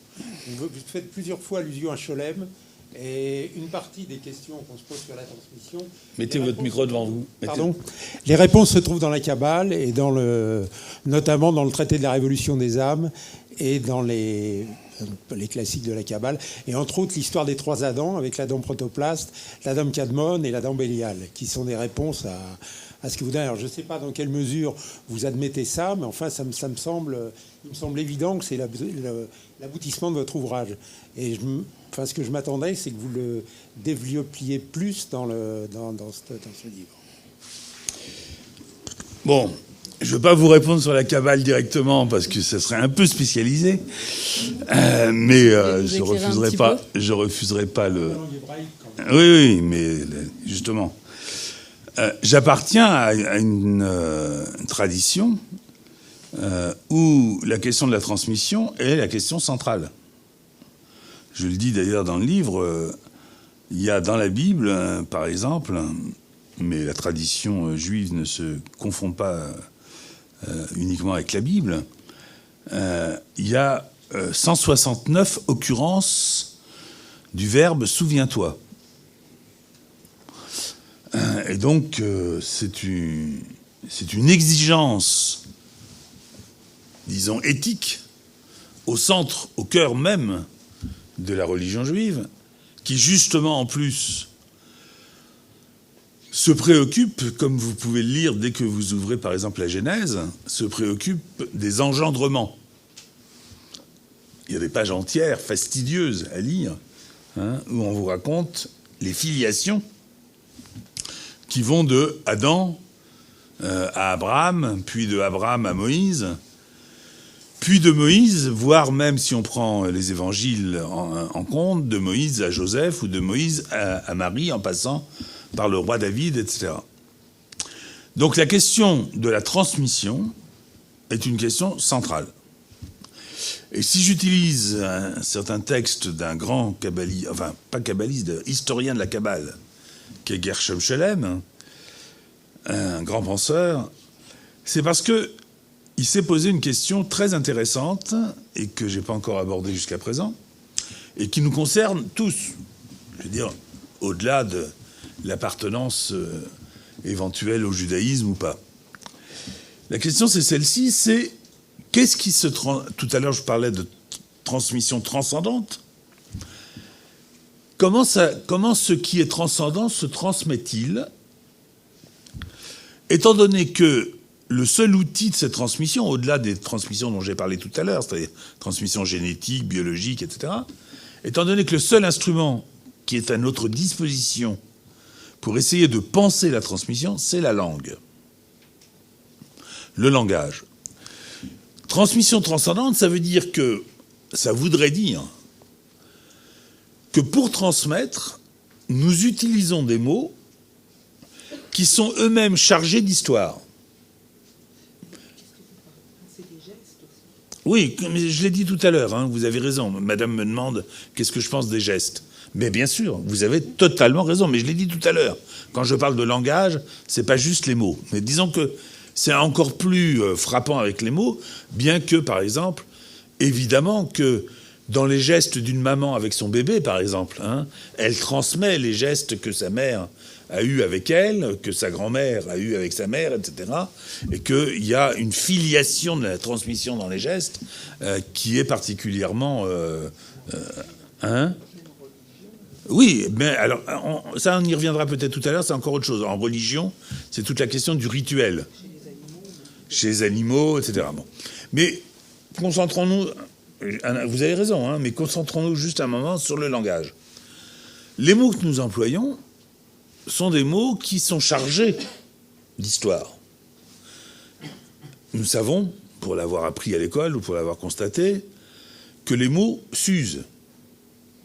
Vous faites plusieurs fois allusion à Scholem, Et une partie des questions qu'on se pose sur la transmission... Mettez votre micro devant vous. Pardon. Les réponses se trouvent dans la Kabbale, et notamment dans le traité de la Révolution des âmes, et dans les classiques de la Kabbale, et entre autres l'histoire des 3 Adams, avec l'Adam protoplaste, l'Adam Kadmon et l'Adam Bélial, qui sont des réponses à ce que vous dites. Alors je ne sais pas dans quelle mesure vous admettez ça, mais enfin il me semble évident que c'est l'aboutissement de votre ouvrage. Et ce que je m'attendais, c'est que vous le développiez plus dans ce livre. Bon, je ne veux pas vous répondre sur la Kabbale directement parce que ça serait un peu spécialisé, mais je refuserai pas le. Oui, mais justement, j'appartiens à une tradition où la question de la transmission est la question centrale. Je le dis d'ailleurs dans le livre, il y a dans la Bible, par exemple, mais la tradition juive ne se confond pas uniquement avec la Bible, il y a 169 occurrences du verbe « souviens-toi ». Et donc, c'est une exigence, disons, éthique, au centre, au cœur même de la religion juive, qui justement en plus se préoccupe, comme vous pouvez le lire dès que vous ouvrez par exemple la Genèse, se préoccupe des engendrements. Il y a des pages entières fastidieuses à lire, où on vous raconte les filiations qui vont de Adam à Abraham, puis de Abraham à Moïse, puis de Moïse, voire même si on prend les évangiles en compte, de Moïse à Joseph ou de Moïse à Marie en passant par le roi David, etc. Donc la question de la transmission est une question centrale. Et si j'utilise un certain texte d'un grand kabbaliste, enfin pas kabbaliste, historien de la Kabbale, qui est Gershom Scholem, un grand penseur, c'est parce que il s'est posé une question très intéressante et que je n'ai pas encore abordée jusqu'à présent et qui nous concerne tous, je veux dire, au-delà de l'appartenance éventuelle au judaïsme ou pas. La question, c'est celle-ci, c'est qu'est-ce qui se... Tout à l'heure, je parlais de transmission transcendante. Comment ce qui est transcendant se transmet-il, étant donné que le seul outil de cette transmission, au-delà des transmissions dont j'ai parlé tout à l'heure, c'est-à-dire transmission génétique, biologique, etc., étant donné que le seul instrument qui est à notre disposition pour essayer de penser la transmission, c'est la langue, le langage. Transmission transcendante, ça voudrait dire que pour transmettre, nous utilisons des mots qui sont eux-mêmes chargés d'histoire. Oui, mais je l'ai dit tout à l'heure, vous avez raison. Madame me demande qu'est-ce que je pense des gestes. Mais bien sûr, vous avez totalement raison, mais je l'ai dit tout à l'heure. Quand je parle de langage, c'est pas juste les mots. Mais disons que c'est encore plus frappant avec les mots, bien que, par exemple, évidemment que dans les gestes d'une maman avec son bébé, par exemple, elle transmet les gestes que sa mère a eu avec elle, que sa grand-mère a eu avec sa mère, etc. Et qu'il y a une filiation de la transmission dans les gestes qui est particulièrement... Oui, mais alors, ça on y reviendra peut-être tout à l'heure, c'est encore autre chose. En religion, c'est toute la question du rituel. Chez les animaux, etc. Bon. Mais concentrons-nous... Vous avez raison, mais concentrons-nous juste un moment sur le langage. Les mots que nous employons sont des mots qui sont chargés d'histoire. Nous savons, pour l'avoir appris à l'école ou pour l'avoir constaté, que les mots s'usent.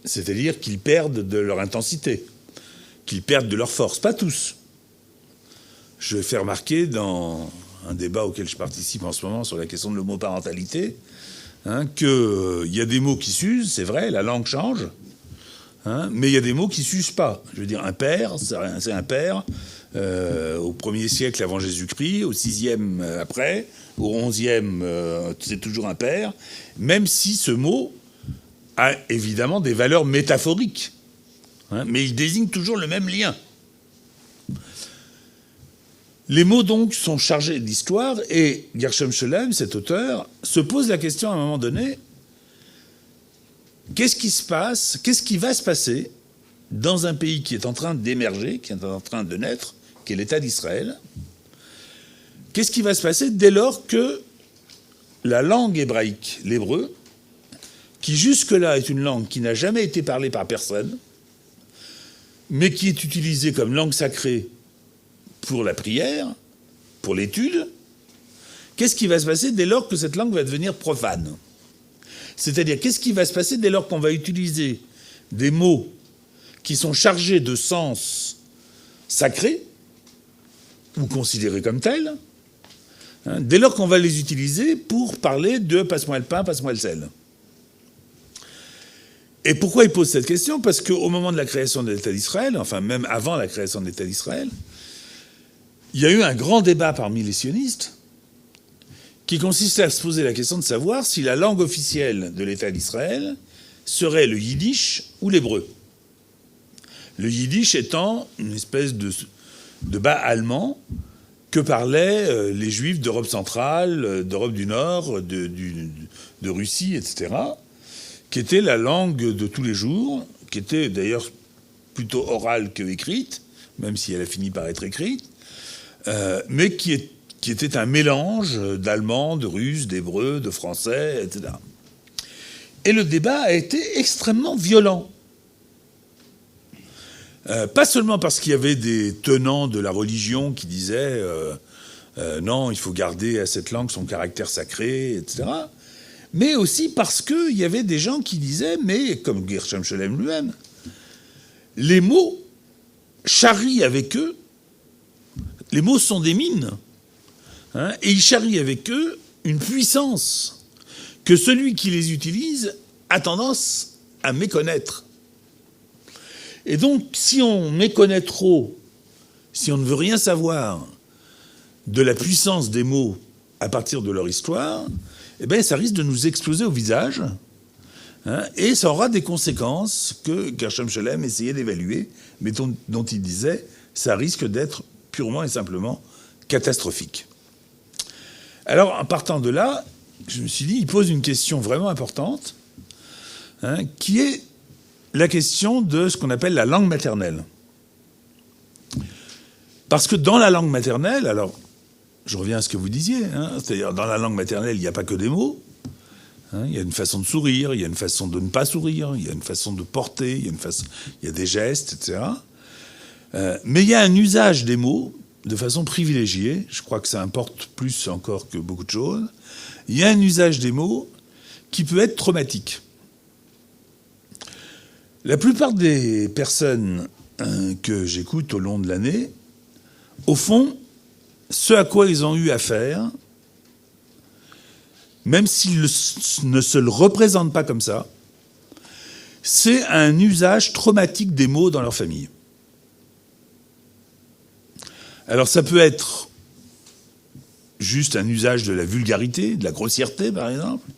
C'est-à-dire qu'ils perdent de leur intensité, qu'ils perdent de leur force. Pas tous. Je fais remarquer dans un débat auquel je participe en ce moment sur la question de l'homoparentalité, qu'il y a des mots qui s'usent, c'est vrai, la langue change, mais il y a des mots qui ne s'usent pas. Je veux dire, un père, c'est un père, au 1er siècle avant Jésus-Christ, au 6e après, au 11e, c'est toujours un père, même si ce mot a évidemment des valeurs métaphoriques. Mais ils désignent toujours le même lien. Les mots, donc, sont chargés d'histoire, et Gershom Scholem, cet auteur, se pose la question à un moment donné, qu'est-ce qui va se passer dans un pays qui est en train d'émerger, qui est en train de naître, qui est l'État d'Israël? Qu'est-ce qui va se passer dès lors que la langue hébraïque, l'hébreu, qui jusque-là est une langue qui n'a jamais été parlée par personne, mais qui est utilisée comme langue sacrée pour la prière, pour l'étude, qu'est-ce qui va se passer dès lors que cette langue va devenir profane? C'est-à-dire, qu'est-ce qui va se passer dès lors qu'on va utiliser des mots qui sont chargés de sens sacré, ou considérés comme tels, dès lors qu'on va les utiliser pour parler de « passe-moi le pain, passe-moi le sel ». Et pourquoi il pose cette question? Parce qu'au moment de la création de l'État d'Israël, enfin même avant la création de l'État d'Israël, il y a eu un grand débat parmi les sionistes qui consistait à se poser la question de savoir si la langue officielle de l'État d'Israël serait le yiddish ou l'hébreu. Le yiddish étant une espèce de bas allemand que parlaient les juifs d'Europe centrale, d'Europe du Nord, de Russie, etc., qui était la langue de tous les jours, qui était d'ailleurs plutôt orale que écrite, même si elle a fini par être écrite, mais qui était un mélange d'allemand, de russe, d'hébreu, de français, etc. Et le débat a été extrêmement violent. Pas seulement parce qu'il y avait des tenants de la religion qui disaient non, il faut garder à cette langue son caractère sacré, etc., mais aussi parce qu'il y avait des gens qui disaient, mais comme Gershom Scholem lui-même, les mots charrient avec eux, les mots sont des mines, et ils charrient avec eux une puissance que celui qui les utilise a tendance à méconnaître. Et donc, si on méconnaît trop, si on ne veut rien savoir de la puissance des mots à partir de leur histoire, eh bien, ça risque de nous exploser au visage, et ça aura des conséquences que Gershom Scholem essayait d'évaluer, mais dont il disait ça risque d'être purement et simplement catastrophique. Alors, en partant de là, je me suis dit, il pose une question vraiment importante, qui est la question de ce qu'on appelle la langue maternelle. Parce que dans la langue maternelle, alors, je reviens à ce que vous disiez, c'est-à-dire dans la langue maternelle, il n'y a pas que des mots, il y a une façon de sourire, il y a une façon de ne pas sourire, il y a une façon de porter, il y a des gestes, etc. Mais il y a un usage des mots de façon privilégiée, je crois que ça importe plus encore que beaucoup de choses, il y a un usage des mots qui peut être traumatique. La plupart des personnes que j'écoute au long de l'année, au fond, ce à quoi ils ont eu affaire, même s'ils ne se le représentent pas comme ça, c'est un usage traumatique des mots dans leur famille. Alors ça peut être juste un usage de la vulgarité, de la grossièreté par exemple,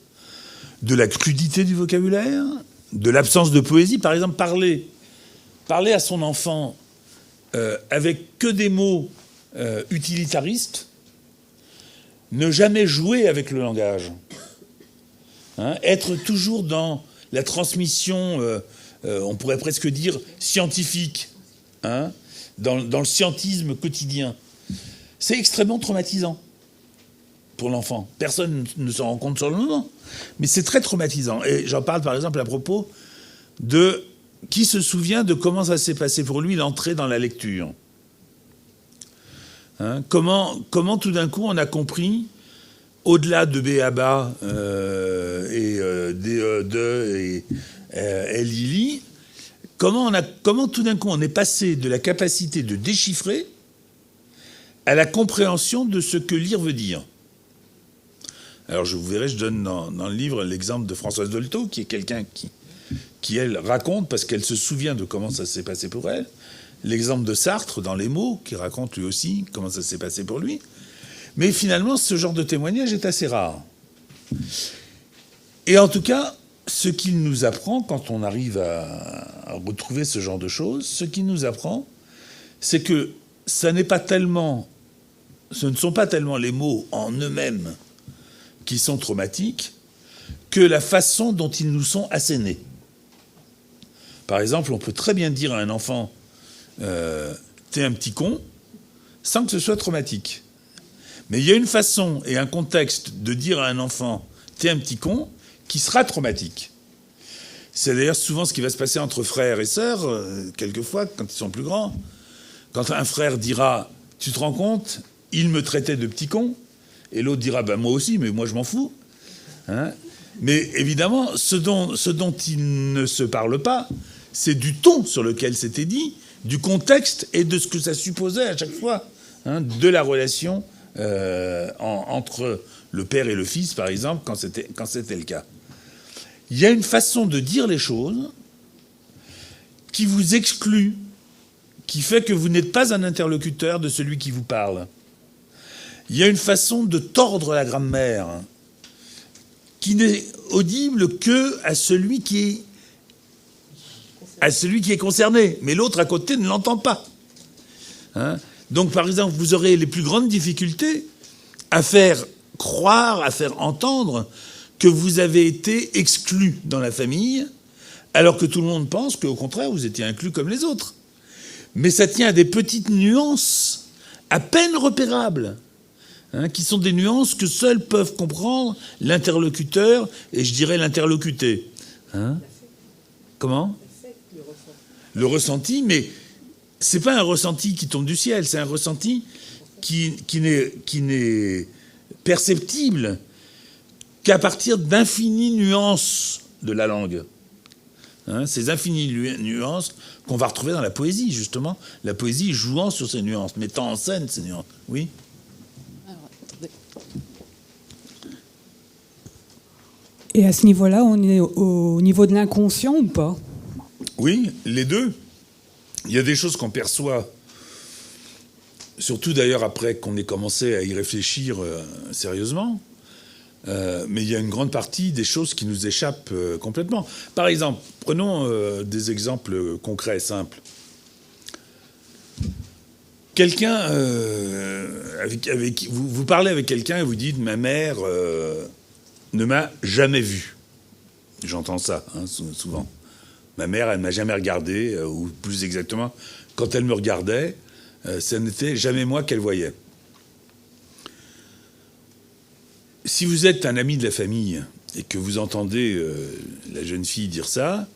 de la crudité du vocabulaire, de l'absence de poésie. Par exemple, parler à son enfant avec que des mots utilitaristes, ne jamais jouer avec le langage, être toujours dans la transmission, on pourrait presque dire scientifique, dans le scientisme quotidien. C'est extrêmement traumatisant pour l'enfant. Personne ne s'en rend compte sur le moment, mais c'est très traumatisant. Et j'en parle par exemple à propos de qui se souvient de comment ça s'est passé pour lui l'entrée dans la lecture. Comment tout d'un coup on a compris, au-delà de B.A.B.A. Et D.E.D. et L.I.L.I., comment tout d'un coup on est passé de la capacité de déchiffrer à la compréhension de ce que lire veut dire. Alors vous verrez, je donne dans le livre l'exemple de Françoise Dolto, qui est quelqu'un qui elle raconte, parce qu'elle se souvient de comment ça s'est passé pour elle, l'exemple de Sartre dans Les Mots, qui raconte lui aussi comment ça s'est passé pour lui. Mais finalement, ce genre de témoignage est assez rare. Et en tout cas, ce qu'il nous apprend, quand on arrive à retrouver ce genre de choses, ce qu'il nous apprend, c'est que ce ne sont pas tellement les mots en eux-mêmes qui sont traumatiques que la façon dont ils nous sont assénés. Par exemple, on peut très bien dire à un enfant « t'es un petit con » sans que ce soit traumatique. Mais il y a une façon et un contexte de dire à un enfant « t'es un petit con » qui sera traumatique. C'est d'ailleurs souvent ce qui va se passer entre frères et sœurs, quelquefois, quand ils sont plus grands. Quand un frère dira « tu te rends compte, il me traitait de petit con », et l'autre dira « moi aussi, mais moi je m'en fous ». Mais évidemment, ce dont il ne se parle pas, c'est du ton sur lequel c'était dit, du contexte et de ce que ça supposait à chaque fois, de la relation entre le père et le fils, par exemple, quand c'était le cas. Il y a une façon de dire les choses qui vous exclut, qui fait que vous n'êtes pas un interlocuteur de celui qui vous parle. Il y a une façon de tordre la grammaire qui n'est audible que à celui qui est concerné, mais l'autre à côté ne l'entend pas. Donc, par exemple, vous aurez les plus grandes difficultés à faire croire, à faire entendre que vous avez été exclu dans la famille, alors que tout le monde pense qu'au contraire, vous étiez inclus comme les autres. Mais ça tient à des petites nuances à peine repérables, qui sont des nuances que seuls peuvent comprendre l'interlocuteur et, je dirais, l'interlocuté. Comment ? Le ressenti, mais c'est pas un ressenti qui tombe du ciel, c'est un ressenti qui n'est perceptible qu'à partir d'infinies nuances de la langue. Ces infinies nuances qu'on va retrouver dans la poésie, justement. La poésie jouant sur ces nuances, mettant en scène ces nuances. Oui ? Alors, attendez. Et à ce niveau-là, on est au niveau de l'inconscient ou pas ? Oui, les deux. Il y a des choses qu'on perçoit, surtout d'ailleurs après qu'on ait commencé à y réfléchir sérieusement. Mais il y a une grande partie des choses qui nous échappent complètement. Par exemple, prenons des exemples concrets, simples. Quelqu'un, vous parlez avec quelqu'un et vous dites « ma mère ne m'a jamais vu ». J'entends ça souvent. Ma mère, elle ne m'a jamais regardé, ou plus exactement, quand elle me regardait, ce n'était jamais moi qu'elle voyait. Si vous êtes un ami de la famille et que vous entendez la jeune fille dire ça,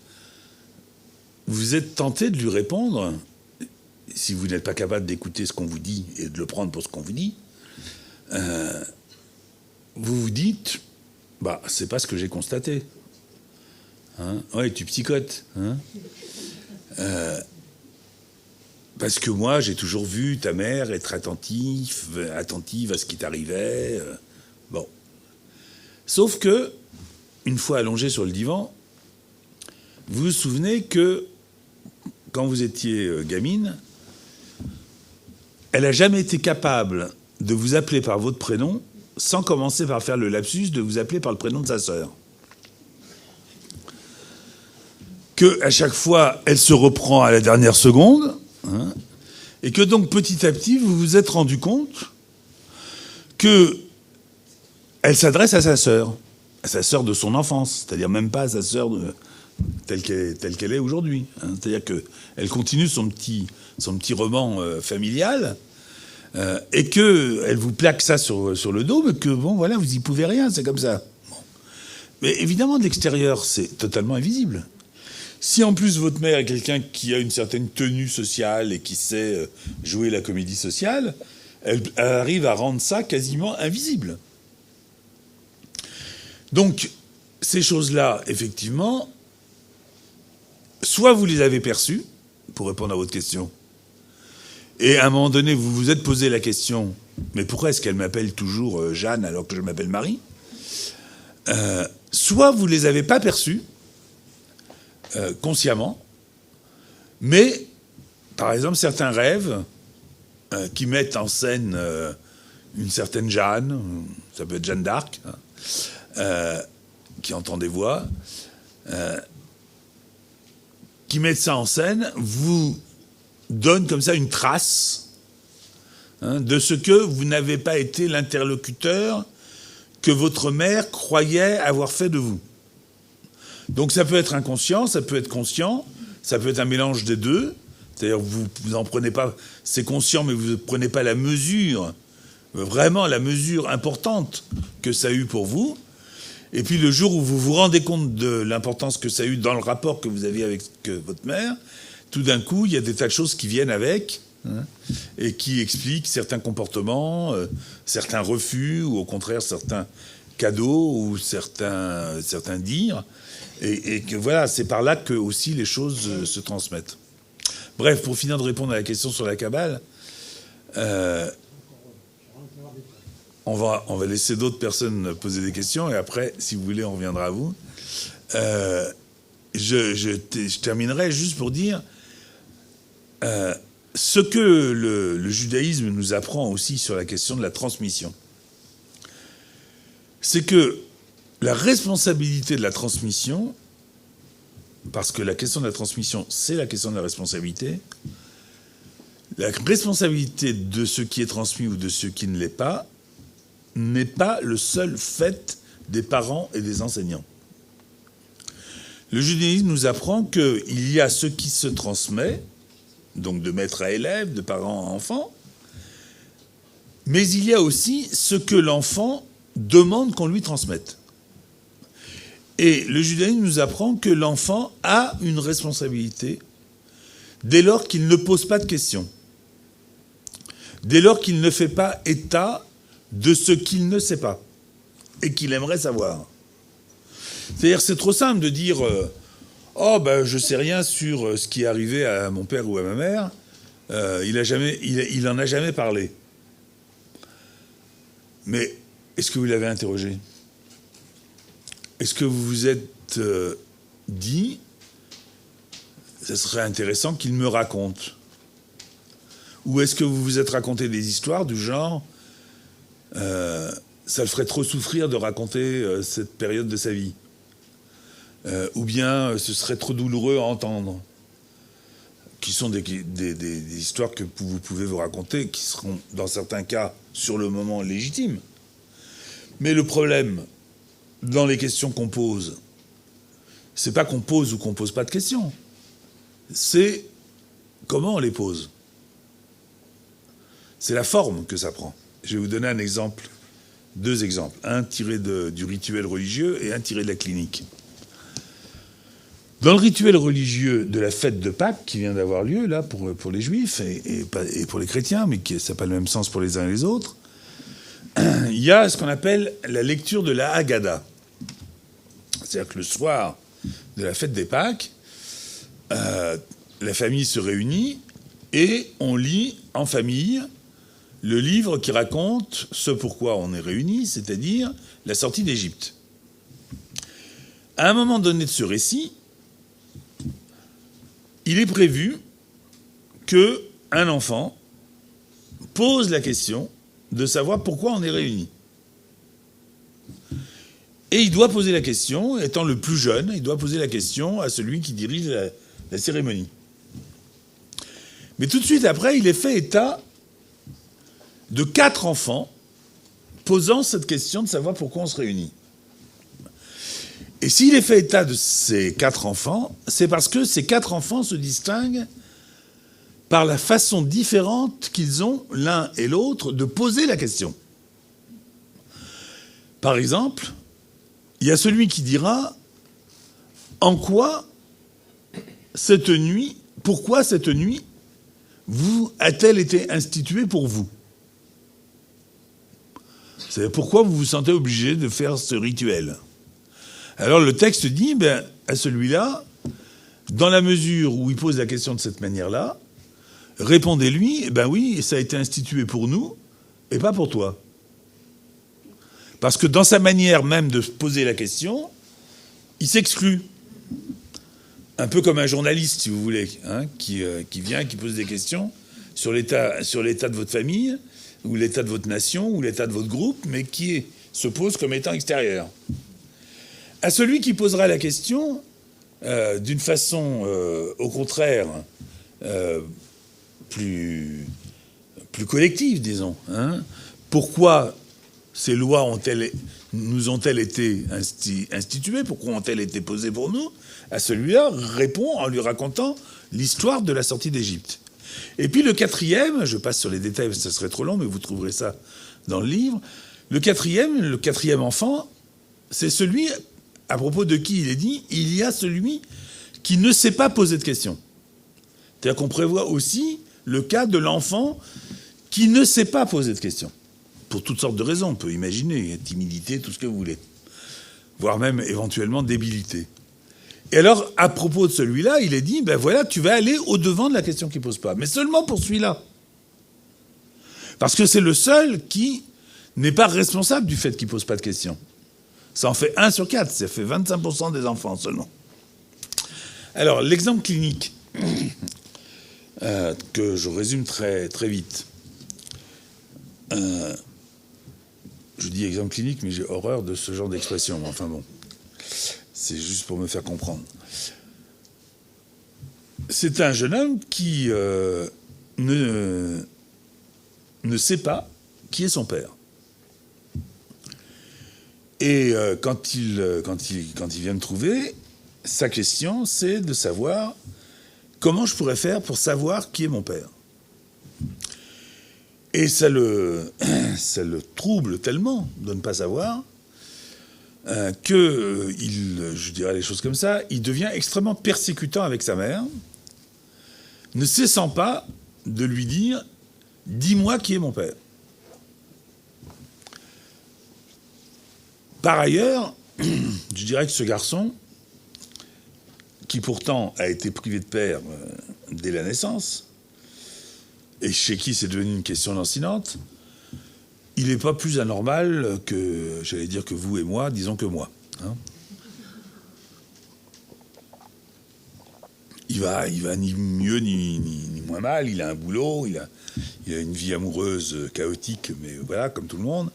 vous êtes tenté de lui répondre, si vous n'êtes pas capable d'écouter ce qu'on vous dit et de le prendre pour ce qu'on vous dit, vous vous dites, c'est pas ce que j'ai constaté. Ouais, tu psychotes. Parce que moi, j'ai toujours vu ta mère être attentive à ce qui t'arrivait. Bon. Sauf que, une fois allongé sur le divan, vous vous souvenez que, quand vous étiez gamine, elle n'a jamais été capable de vous appeler par votre prénom sans commencer par faire le lapsus de vous appeler par le prénom de sa sœur. qu'à chaque fois, elle se reprend à la dernière seconde, et que donc petit à petit, vous vous êtes rendu compte qu'elle s'adresse à sa sœur de son enfance, c'est-à-dire même pas à sa sœur telle qu'elle est aujourd'hui. C'est-à-dire qu'elle continue son petit roman familial, et qu'elle vous plaque ça sur le dos, mais que, bon, voilà, vous y pouvez rien, c'est comme ça. Bon. Mais évidemment, de l'extérieur, c'est totalement invisible. Si en plus votre mère est quelqu'un qui a une certaine tenue sociale et qui sait jouer la comédie sociale, elle arrive à rendre ça quasiment invisible. Donc, ces choses-là, effectivement, soit vous les avez perçues, pour répondre à votre question, et à un moment donné, vous vous êtes posé la question, mais pourquoi est-ce qu'elle m'appelle toujours Jeanne alors que je m'appelle Marie ? Soit vous ne les avez pas perçues, consciemment, mais, par exemple, certains rêves qui mettent en scène une certaine Jeanne, ça peut être Jeanne d'Arc, qui entend des voix, qui mettent ça en scène vous donnent comme ça une trace de ce que vous n'avez pas été l'interlocuteur que votre mère croyait avoir fait de vous. Donc ça peut être inconscient, ça peut être conscient, ça peut être un mélange des deux. C'est-à-dire vous n'en prenez pas, c'est conscient, mais vous ne prenez pas la mesure, vraiment la mesure importante que ça a eu pour vous. Et puis le jour où vous vous rendez compte de l'importance que ça a eu dans le rapport que vous aviez avec votre mère, tout d'un coup, il y a des tas de choses qui viennent avec, et qui expliquent certains comportements, certains refus, ou au contraire certains cadeaux, ou certains dires. Et que voilà, c'est par là que aussi les choses se transmettent. Bref, pour finir de répondre à la question sur la Kabbale, on va laisser d'autres personnes poser des questions, et après, si vous voulez, on reviendra à vous. Je terminerai juste pour dire ce que le judaïsme nous apprend aussi sur la question de la transmission. C'est que la responsabilité de la transmission, parce que la question de la transmission, c'est la question de la responsabilité de ce qui est transmis ou de ce qui ne l'est pas, n'est pas le seul fait des parents et des enseignants. Le judaïsme nous apprend qu'il y a ce qui se transmet, donc de maître à élève, de parent à enfant, mais il y a aussi ce que l'enfant demande qu'on lui transmette. Et le judaïsme nous apprend que l'enfant a une responsabilité dès lors qu'il ne pose pas de questions, dès lors qu'il ne fait pas état de ce qu'il ne sait pas et qu'il aimerait savoir. C'est-à-dire, c'est trop simple de dire je sais rien sur ce qui est arrivé à mon père ou à ma mère, il en a jamais parlé. Mais est-ce que vous l'avez interrogé ? Est-ce que vous vous êtes dit, ça serait intéressant qu'il me raconte ? Ou est-ce que vous vous êtes raconté des histoires du genre, ça le ferait trop souffrir de raconter cette période de sa vie ? Ou bien ce serait trop douloureux à entendre, qui sont des histoires que vous pouvez vous raconter, qui seront dans certains cas sur le moment légitimes. Mais le problème dans les questions qu'on pose, c'est pas qu'on pose ou qu'on pose pas de questions, c'est comment on les pose. C'est la forme que ça prend. Je vais vous donner deux exemples, un tiré du rituel religieux et un tiré de la clinique. Dans le rituel religieux de la fête de Pâques, qui vient d'avoir lieu, là, pour les Juifs et pour les chrétiens, mais ça n'a pas le même sens pour les uns et les autres, il y a ce qu'on appelle la lecture de la Haggadah. C'est-à-dire que le soir de la fête des Pâques, la famille se réunit et on lit en famille le livre qui raconte ce pourquoi on est réunis, c'est-à-dire la sortie d'Égypte. À un moment donné de ce récit, il est prévu qu'un enfant pose la question de savoir pourquoi on est réunis. Et il doit poser la question, étant le plus jeune, il doit poser la question à celui qui dirige la cérémonie. Mais tout de suite après, il est fait état de 4 enfants posant cette question de savoir pourquoi on se réunit. Et s'il est fait état de ces 4 enfants, c'est parce que ces 4 enfants se distinguent par la façon différente qu'ils ont, l'un et l'autre, de poser la question. Par exemple, il y a celui qui dira « En quoi cette nuit, pourquoi cette nuit a-t-elle été instituée pour vous ?» C'est pourquoi vous vous sentez obligé de faire ce rituel. Alors le texte dit, à celui-là, dans la mesure où il pose la question de cette manière-là, répondez-lui, oui, ça a été institué pour nous et pas pour toi. Parce que dans sa manière même de poser la question, il s'exclut. Un peu comme un journaliste, si vous voulez, qui vient, qui pose des questions sur l'état de votre famille, ou l'état de votre nation, ou l'état de votre groupe, mais qui se pose comme étant extérieur. À celui qui posera la question, d'une façon, au contraire, plus collective, disons. Hein. Pourquoi ces lois nous ont-elles été instituées? Pourquoi ont-elles été posées pour nous? À celui-là répond en lui racontant l'histoire de la sortie d'Égypte. Et puis le quatrième, je passe sur les détails parce que ça serait trop long, mais vous trouverez ça dans le livre. Le quatrième enfant, c'est celui à propos de qui il est dit, il y a celui qui ne sait pas poser de questions. C'est-à-dire qu'on prévoit aussi le cas de l'enfant qui ne sait pas poser de questions. Pour toutes sortes de raisons, on peut imaginer, timidité, tout ce que vous voulez. Voire même éventuellement débilité. Et alors, à propos de celui-là, il est dit, ben voilà, tu vas aller au-devant de la question qu'il ne pose pas. Mais seulement pour celui-là. Parce que c'est le seul qui n'est pas responsable du fait qu'il ne pose pas de questions. Ça en fait 1 sur 4, ça fait 25% des enfants seulement. Alors, l'exemple clinique, que je résume très, très vite. Je dis exemple clinique, mais j'ai horreur de ce genre d'expression. Enfin bon, c'est juste pour me faire comprendre. C'est un jeune homme qui ne sait pas qui est son père. Et quand il vient me trouver, sa question, c'est de savoir comment je pourrais faire pour savoir qui est mon père. Et ça le trouble tellement de ne pas savoir que, je dirais les choses comme ça, il devient extrêmement persécutant avec sa mère, ne cessant pas de lui dire « Dis-moi qui est mon père ». Par ailleurs, je dirais que ce garçon, qui pourtant a été privé de père dès la naissance, et chez qui c'est devenu une question lancinante, il n'est pas plus anormal que, j'allais dire que vous et moi, disons que moi. Hein. Il va ni mieux ni moins mal, il a un boulot, il a une vie amoureuse chaotique, mais voilà, comme tout le monde.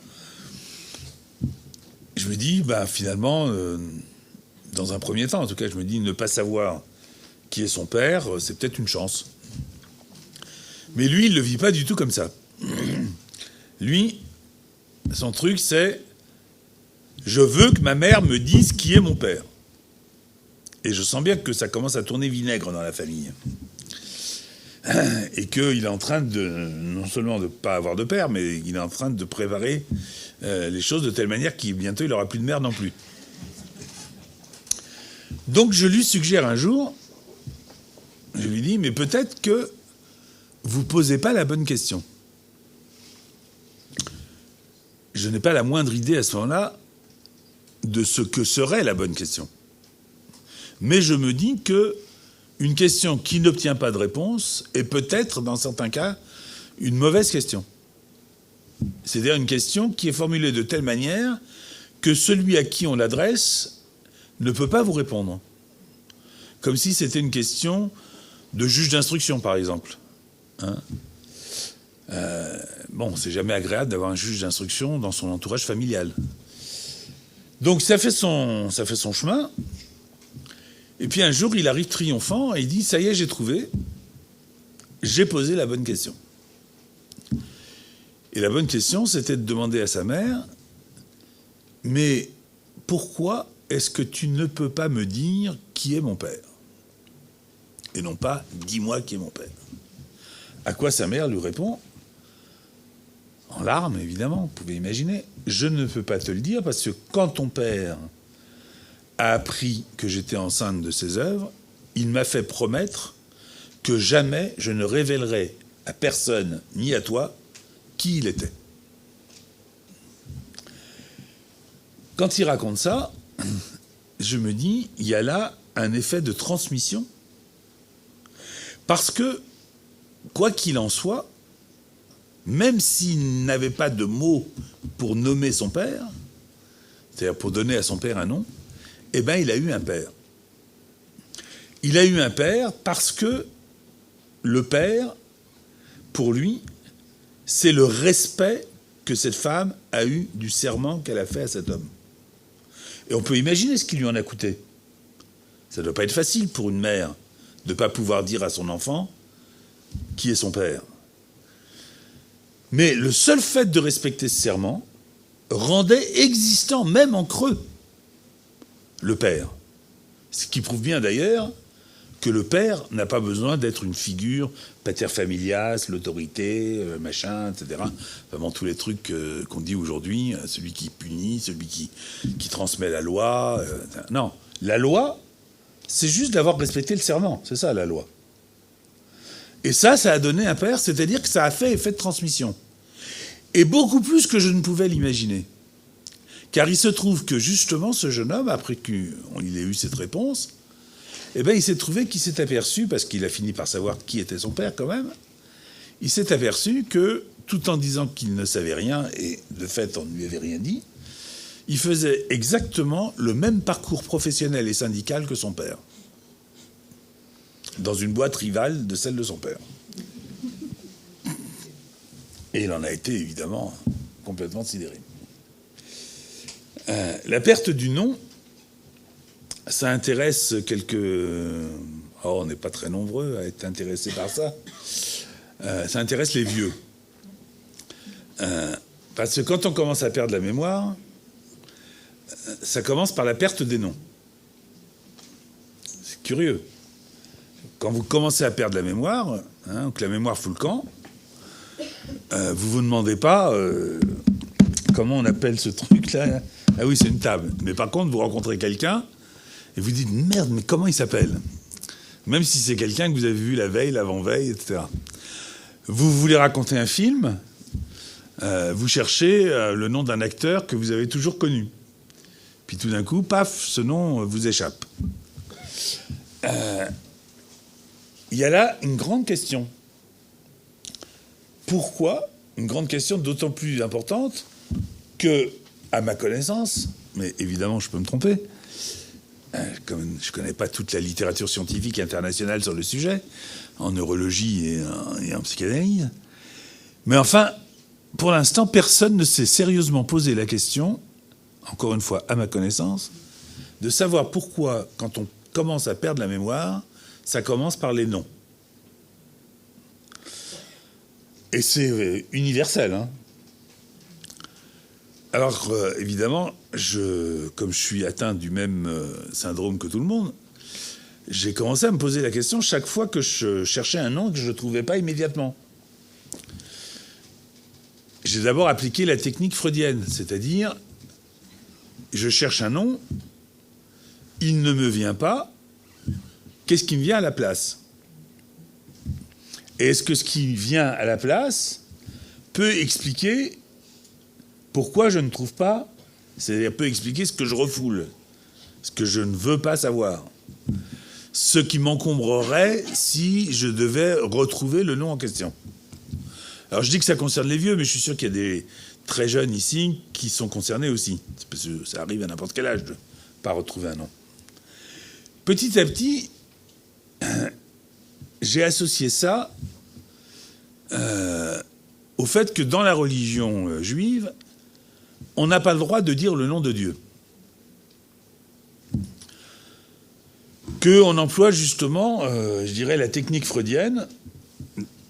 Je me dis, finalement, dans un premier temps, en tout cas, je me dis, ne pas savoir qui est son père, c'est peut-être une chance. Mais lui, il ne le vit pas du tout comme ça. Lui, son truc, c'est « Je veux que ma mère me dise qui est mon père ». Et je sens bien que ça commence à tourner vinaigre dans la famille. Et qu'il est en train non seulement de ne pas avoir de père, mais il est en train de préparer les choses de telle manière qu'il bientôt il n'aura plus de mère non plus. Donc je lui suggère un jour, je lui dis, mais peut-être que vous ne posez pas la bonne question. Je n'ai pas la moindre idée à ce moment-là de ce que serait la bonne question. Mais je me dis que une question qui n'obtient pas de réponse est peut-être, dans certains cas, une mauvaise question. C'est-à-dire une question qui est formulée de telle manière que celui à qui on l'adresse ne peut pas vous répondre. Comme si c'était une question de juge d'instruction, par exemple. Hein, c'est jamais agréable d'avoir un juge d'instruction dans son entourage familial. Donc ça fait son chemin. Et puis un jour, il arrive triomphant et il dit « Ça y est, j'ai trouvé. J'ai posé la bonne question. » Et la bonne question, c'était de demander à sa mère « Mais pourquoi est-ce que tu ne peux pas me dire qui est mon père ?» Et non pas « Dis-moi qui est mon père ». À quoi sa mère lui répond, en larmes évidemment, vous pouvez imaginer, « Je ne peux pas te le dire parce que quand ton père a appris que j'étais enceinte de ses œuvres, il m'a fait promettre que jamais je ne révélerai à personne ni à toi qui il était. » Quand il raconte ça, je me dis, il y a là un effet de transmission. Parce que, quoi qu'il en soit, même s'il n'avait pas de mots pour nommer son père, c'est-à-dire pour donner à son père un nom, eh bien, il a eu un père. Il a eu un père parce que le père, pour lui, c'est le respect que cette femme a eu du serment qu'elle a fait à cet homme. Et on peut imaginer ce qui lui en a coûté. Ça ne doit pas être facile pour une mère de ne pas pouvoir dire à son enfant qui est son père. Mais le seul fait de respecter ce serment rendait existant, même en creux, le père. Ce qui prouve bien d'ailleurs que le père n'a pas besoin d'être une figure pater familias, l'autorité, machin, etc. Vraiment tous les trucs qu'on dit aujourd'hui, celui qui punit, celui qui transmet la loi. Non, la loi, c'est juste d'avoir respecté le serment. C'est ça, la loi. Et ça a donné un père, c'est-à-dire que ça a fait effet de transmission. Et beaucoup plus que je ne pouvais l'imaginer. Car il se trouve que justement, ce jeune homme, après qu'il ait eu cette réponse, eh bien, il s'est trouvé qu'il s'est aperçu, parce qu'il a fini par savoir qui était son père quand même, il s'est aperçu que, tout en disant qu'il ne savait rien, et de fait on ne lui avait rien dit, il faisait exactement le même parcours professionnel et syndical que son père, dans une boîte rivale de celle de son père. Et il en a été évidemment complètement sidéré. La perte du nom, ça intéresse quelques... Oh, on n'est pas très nombreux à être intéressés par ça. Ça intéresse les vieux. Parce que quand on commence à perdre la mémoire, ça commence par la perte des noms. C'est curieux. Quand vous commencez à perdre la mémoire, que la mémoire fout le camp, vous vous demandez pas comment on appelle ce truc-là. Ah oui, c'est une table. Mais par contre, vous rencontrez quelqu'un et vous dites, merde, mais comment il s'appelle? Même si c'est quelqu'un que vous avez vu la veille, l'avant-veille, etc. Vous voulez raconter un film, vous cherchez le nom d'un acteur que vous avez toujours connu. Puis tout d'un coup, paf, ce nom vous échappe. Il y a là une grande question. Pourquoi? Une grande question d'autant plus importante que, à ma connaissance, mais évidemment je peux me tromper, comme je ne connais pas toute la littérature scientifique internationale sur le sujet, en neurologie et en psychanalyse, mais enfin, pour l'instant, personne ne s'est sérieusement posé la question, encore une fois, à ma connaissance, de savoir pourquoi, quand on commence à perdre la mémoire, ça commence par les noms. Et c'est universel, hein. Alors, évidemment, comme je suis atteint du même syndrome que tout le monde, j'ai commencé à me poser la question chaque fois que je cherchais un nom que je ne trouvais pas immédiatement. J'ai d'abord appliqué la technique freudienne, c'est-à-dire, je cherche un nom, il ne me vient pas, qu'est-ce qui me vient à la place? Et est-ce que ce qui vient à la place peut expliquer pourquoi je ne trouve pas, c'est-à-dire peut expliquer ce que je refoule, ce que je ne veux pas savoir, ce qui m'encombrerait si je devais retrouver le nom en question. Alors je dis que ça concerne les vieux, mais je suis sûr qu'il y a des très jeunes ici qui sont concernés aussi, parce que ça arrive à n'importe quel âge de ne pas retrouver un nom. Petit à petit, j'ai associé ça au fait que dans la religion juive, on n'a pas le droit de dire le nom de Dieu. Qu'on emploie justement, je dirais, la technique freudienne,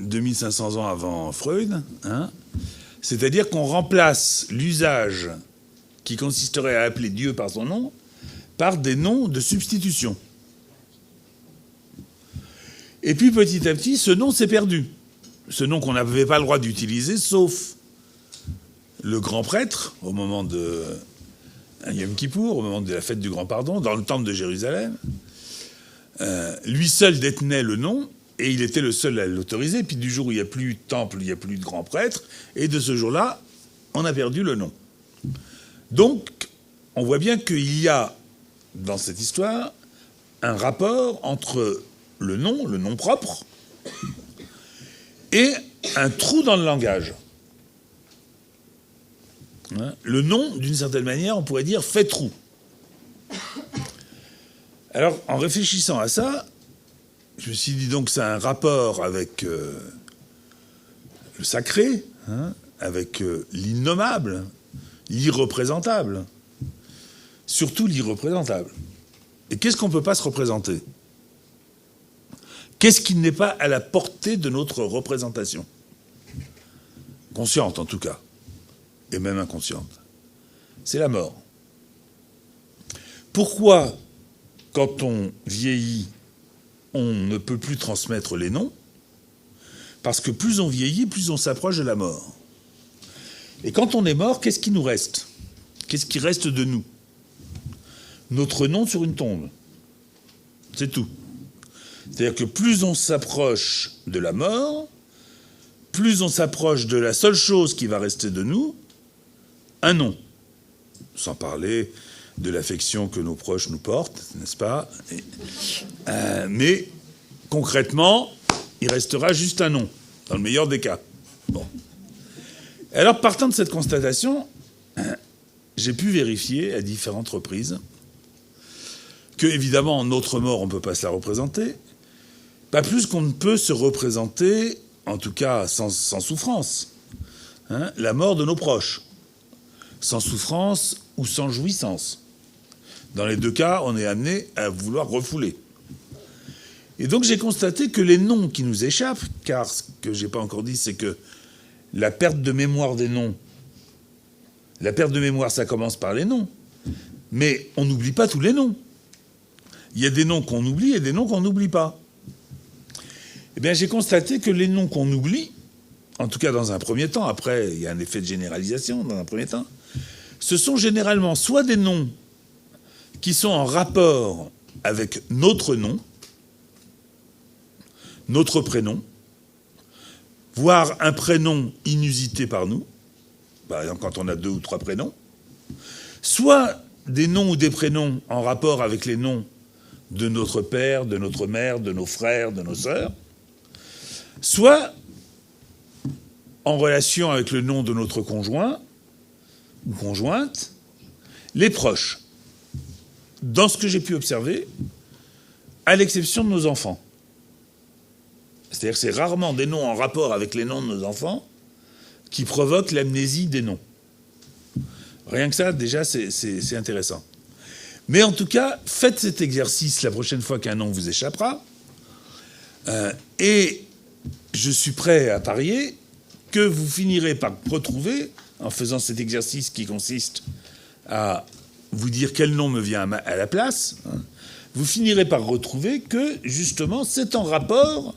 2500 ans avant Freud, c'est-à-dire qu'on remplace l'usage qui consisterait à appeler Dieu par son nom par des noms de substitution. Et puis petit à petit, ce nom s'est perdu. Ce nom qu'on n'avait pas le droit d'utiliser, sauf le grand prêtre, au moment de Yom Kippour, au moment de la fête du Grand Pardon, dans le temple de Jérusalem. Lui seul détenait le nom, et il était le seul à l'autoriser. Puis du jour où il n'y a plus de temple, il n'y a plus de grand prêtre, et de ce jour-là, on a perdu le nom. Donc, on voit bien qu'il y a, dans cette histoire, un rapport entre le nom propre, et un trou dans le langage. Le nom, d'une certaine manière, on pourrait dire, fait trou. Alors, en réfléchissant à ça, je me suis dit donc que ça a un rapport avec le sacré, avec l'innommable, l'irreprésentable. Surtout l'irreprésentable. Et qu'est-ce qu'on ne peut pas se représenter? Qu'est-ce qui n'est pas à la portée de notre représentation? Consciente en tout cas, et même inconsciente. C'est la mort. Pourquoi, quand on vieillit, on ne peut plus transmettre les noms? Parce que plus on vieillit, plus on s'approche de la mort. Et quand on est mort, qu'est-ce qui nous reste? Qu'est-ce qui reste de nous? Notre nom sur une tombe. C'est tout. C'est-à-dire que plus on s'approche de la mort, plus on s'approche de la seule chose qui va rester de nous, un nom. Sans parler de l'affection que nos proches nous portent, n'est-ce pas? Mais concrètement, il restera juste un nom, dans le meilleur des cas. Bon. Alors, partant de cette constatation, j'ai pu vérifier à différentes reprises que, évidemment, notre mort, on ne peut pas se la représenter, pas plus qu'on ne peut se représenter, en tout cas sans souffrance, la mort de nos proches, sans souffrance ou sans jouissance. Dans les deux cas, on est amené à vouloir refouler. Et donc j'ai constaté que les noms qui nous échappent, car ce que je n'ai pas encore dit, c'est que la perte de mémoire des noms, la perte de mémoire, ça commence par les noms, mais on n'oublie pas tous les noms. Il y a des noms qu'on oublie et des noms qu'on n'oublie pas. Eh bien, j'ai constaté que les noms qu'on oublie, en tout cas dans un premier temps, après il y a un effet de généralisation dans un premier temps, ce sont généralement soit des noms qui sont en rapport avec notre nom, notre prénom, voire un prénom inusité par nous, par exemple quand on a 2 ou 3 prénoms, soit des noms ou des prénoms en rapport avec les noms de notre père, de notre mère, de nos frères, de nos sœurs, soit en relation avec le nom de notre conjoint ou conjointe, les proches. Dans ce que j'ai pu observer, à l'exception de nos enfants. C'est-à-dire que c'est rarement des noms en rapport avec les noms de nos enfants qui provoquent l'amnésie des noms. Rien que ça, déjà, c'est intéressant. Mais en tout cas, faites cet exercice la prochaine fois qu'un nom vous échappera. Et je suis prêt à parier que vous finirez par retrouver, en faisant cet exercice qui consiste à vous dire quel nom me vient à la place, vous finirez par retrouver que, justement, c'est en rapport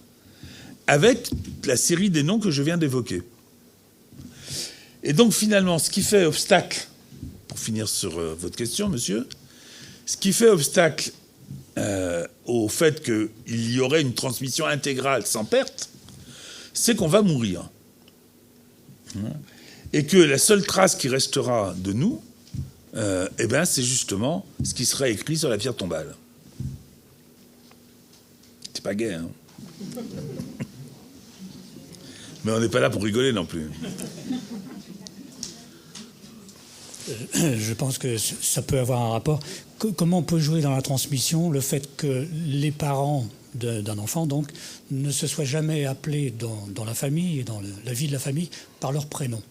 avec la série des noms que je viens d'évoquer. Et donc, finalement, ce qui fait obstacle, pour finir sur votre question, monsieur, ce qui fait obstacle au fait qu'il y aurait une transmission intégrale sans perte, c'est qu'on va mourir. Et que la seule trace qui restera de nous, eh ben, c'est justement ce qui sera écrit sur la pierre tombale. C'est pas gai, hein? Mais on n'est pas là pour rigoler non plus. Je pense que ça peut avoir un rapport. Comment on peut jouer dans la transmission le fait que les parents d'un enfant, donc, ne se soient jamais appelés dans la famille et dans la vie de la famille par leur prénom.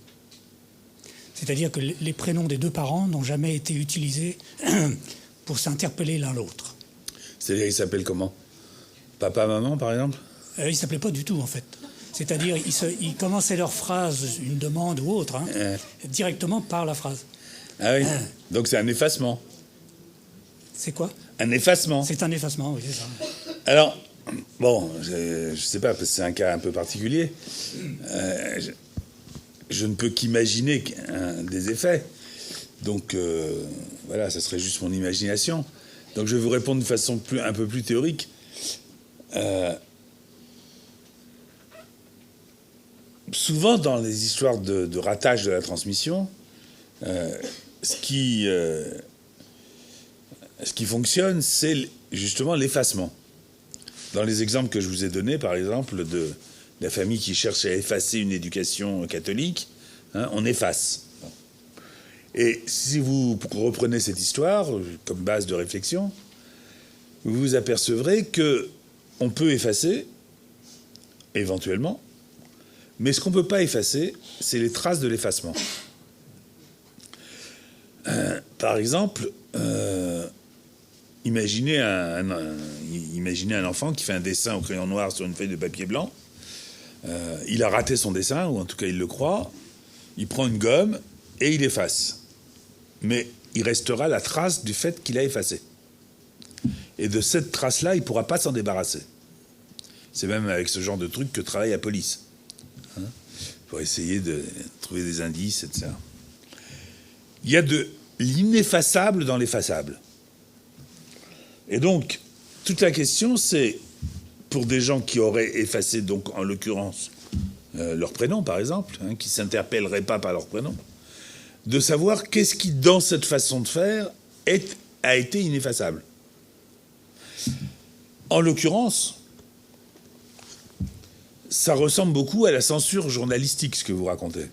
C'est-à-dire que les prénoms des 2 parents n'ont jamais été utilisés pour s'interpeller l'un l'autre. C'est-à-dire, ils s'appellent comment? Papa, maman, par exemple? Ils ne s'appelaient pas du tout, en fait. C'est-à-dire, ils commençaient leur phrase, une demande ou autre, directement par la phrase. Ah oui. Donc c'est un effacement. C'est quoi? Un effacement. C'est un effacement, oui, c'est ça. Alors, bon, je ne sais pas, parce que c'est un cas un peu particulier. Je ne peux qu'imaginer des effets. Donc, voilà, ça serait juste mon imagination. Donc je vais vous répondre de façon un peu plus théorique. Souvent, dans les histoires de ratage de la transmission, ce qui fonctionne, c'est justement l'effacement. Dans les exemples que je vous ai donnés, par exemple, de la famille qui cherche à effacer une éducation catholique, on efface. Et si vous reprenez cette histoire comme base de réflexion, vous vous apercevrez qu'on peut effacer, éventuellement, mais ce qu'on ne peut pas effacer, c'est les traces de l'effacement. Par exemple, imaginez un enfant qui fait un dessin au crayon noir sur une feuille de papier blanc. Il a raté son dessin, ou en tout cas il le croit. Il prend une gomme et il efface. Mais il restera la trace du fait qu'il a effacé. Et de cette trace-là, il ne pourra pas s'en débarrasser. C'est même avec ce genre de truc que travaille la police. Pour essayer de trouver des indices, etc. Il y a de l'ineffaçable dans l'effaçable. Et donc, toute la question, c'est, pour des gens qui auraient effacé, donc en l'occurrence, leur prénom, par exemple, qui ne s'interpelleraient pas par leur prénom, de savoir qu'est-ce qui, dans cette façon de faire, a été ineffaçable. En l'occurrence, ça ressemble beaucoup à la censure journalistique, ce que vous racontez.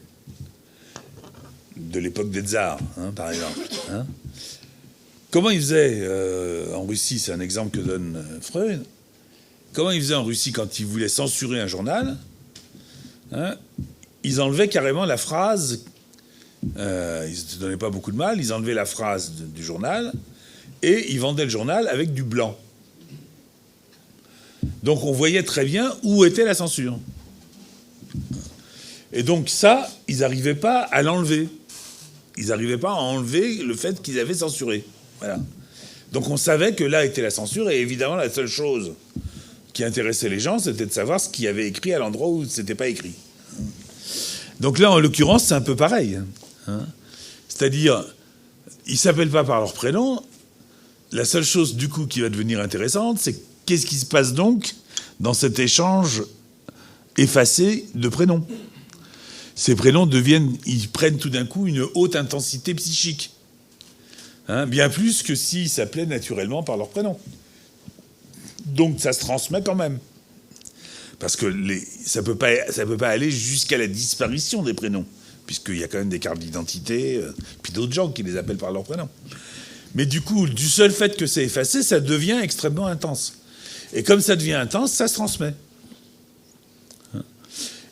De l'époque des tsars, par exemple. Comment ils faisaient en Russie, c'est un exemple que donne Freud, comment ils faisaient en Russie quand ils voulaient censurer un journal, ils enlevaient carrément la phrase, ils ne se donnaient pas beaucoup de mal, ils enlevaient la phrase du journal et ils vendaient le journal avec du blanc. Donc on voyait très bien où était la censure. Et donc ça, ils n'arrivaient pas à l'enlever. Ils n'arrivaient pas à enlever le fait qu'ils avaient censuré. Voilà. Donc on savait que là était la censure, et évidemment la seule chose qui intéressait les gens, c'était de savoir ce qu'il y avait écrit à l'endroit où c'était pas écrit. Donc là, en l'occurrence, c'est un peu pareil. C'est-à-dire, ils s'appellent pas par leur prénom. La seule chose, du coup, qui va devenir intéressante, c'est qu'est-ce qui se passe donc dans cet échange effacé de prénoms. Ces prénoms ils prennent tout d'un coup une haute intensité psychique. Bien plus que s'ils s'appelaient naturellement par leur prénom. Donc ça se transmet quand même. Parce que ça peut pas aller jusqu'à la disparition des prénoms, puisqu'il y a quand même des cartes d'identité, puis d'autres gens qui les appellent par leur prénom. Mais du coup, du seul fait que c'est effacé, ça devient extrêmement intense. Et comme ça devient intense, ça se transmet.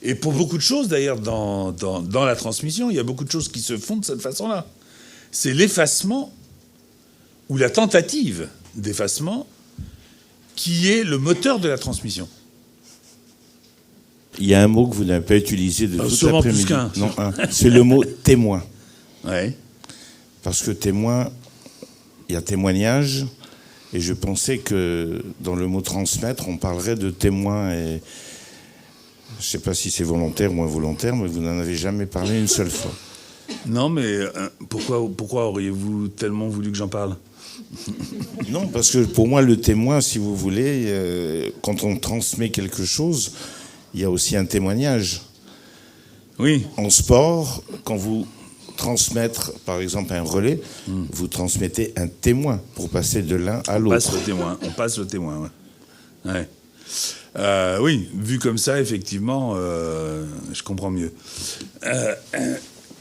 Et pour beaucoup de choses, d'ailleurs, dans la transmission, il y a beaucoup de choses qui se font de cette façon-là. C'est l'effacement, ou la tentative d'effacement, qui est le moteur de la transmission. Il y a un mot que vous n'avez pas utilisé de toute l'après-midi. Plus qu'un. Non, c'est le mot témoin. Ouais. Parce que témoin, il y a témoignage, et je pensais que dans le mot transmettre, on parlerait de témoin, et je ne sais pas si c'est volontaire ou involontaire, mais vous n'en avez jamais parlé une seule fois. Non, mais pourquoi auriez-vous tellement voulu que j'en parle ? Non, parce que pour moi, le témoin, si vous voulez, quand on transmet quelque chose, il y a aussi un témoignage. Oui. En sport, quand vous transmettre, par exemple, un relais, vous transmettez un témoin pour passer de l'un à l'autre. On passe le témoin, ouais. Oui, vu comme ça, effectivement, je comprends mieux.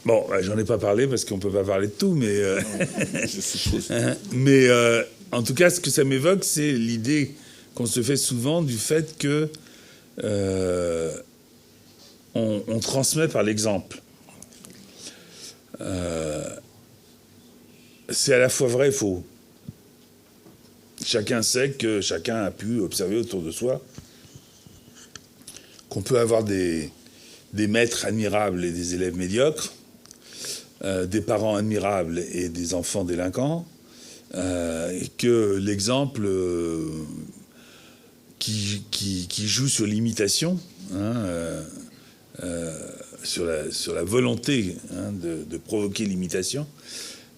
Bon, j'en ai pas parlé parce qu'on peut pas parler de tout, mais... Je suppose. Mais en tout cas, ce que ça m'évoque, c'est l'idée qu'on se fait souvent du fait que on transmet par l'exemple. C'est à la fois vrai et faux. Chacun sait que chacun a pu observer autour de soi qu'on peut avoir des maîtres admirables et des élèves médiocres, des parents admirables et des enfants délinquants, et que l'exemple qui joue sur l'imitation, sur la volonté de provoquer l'imitation,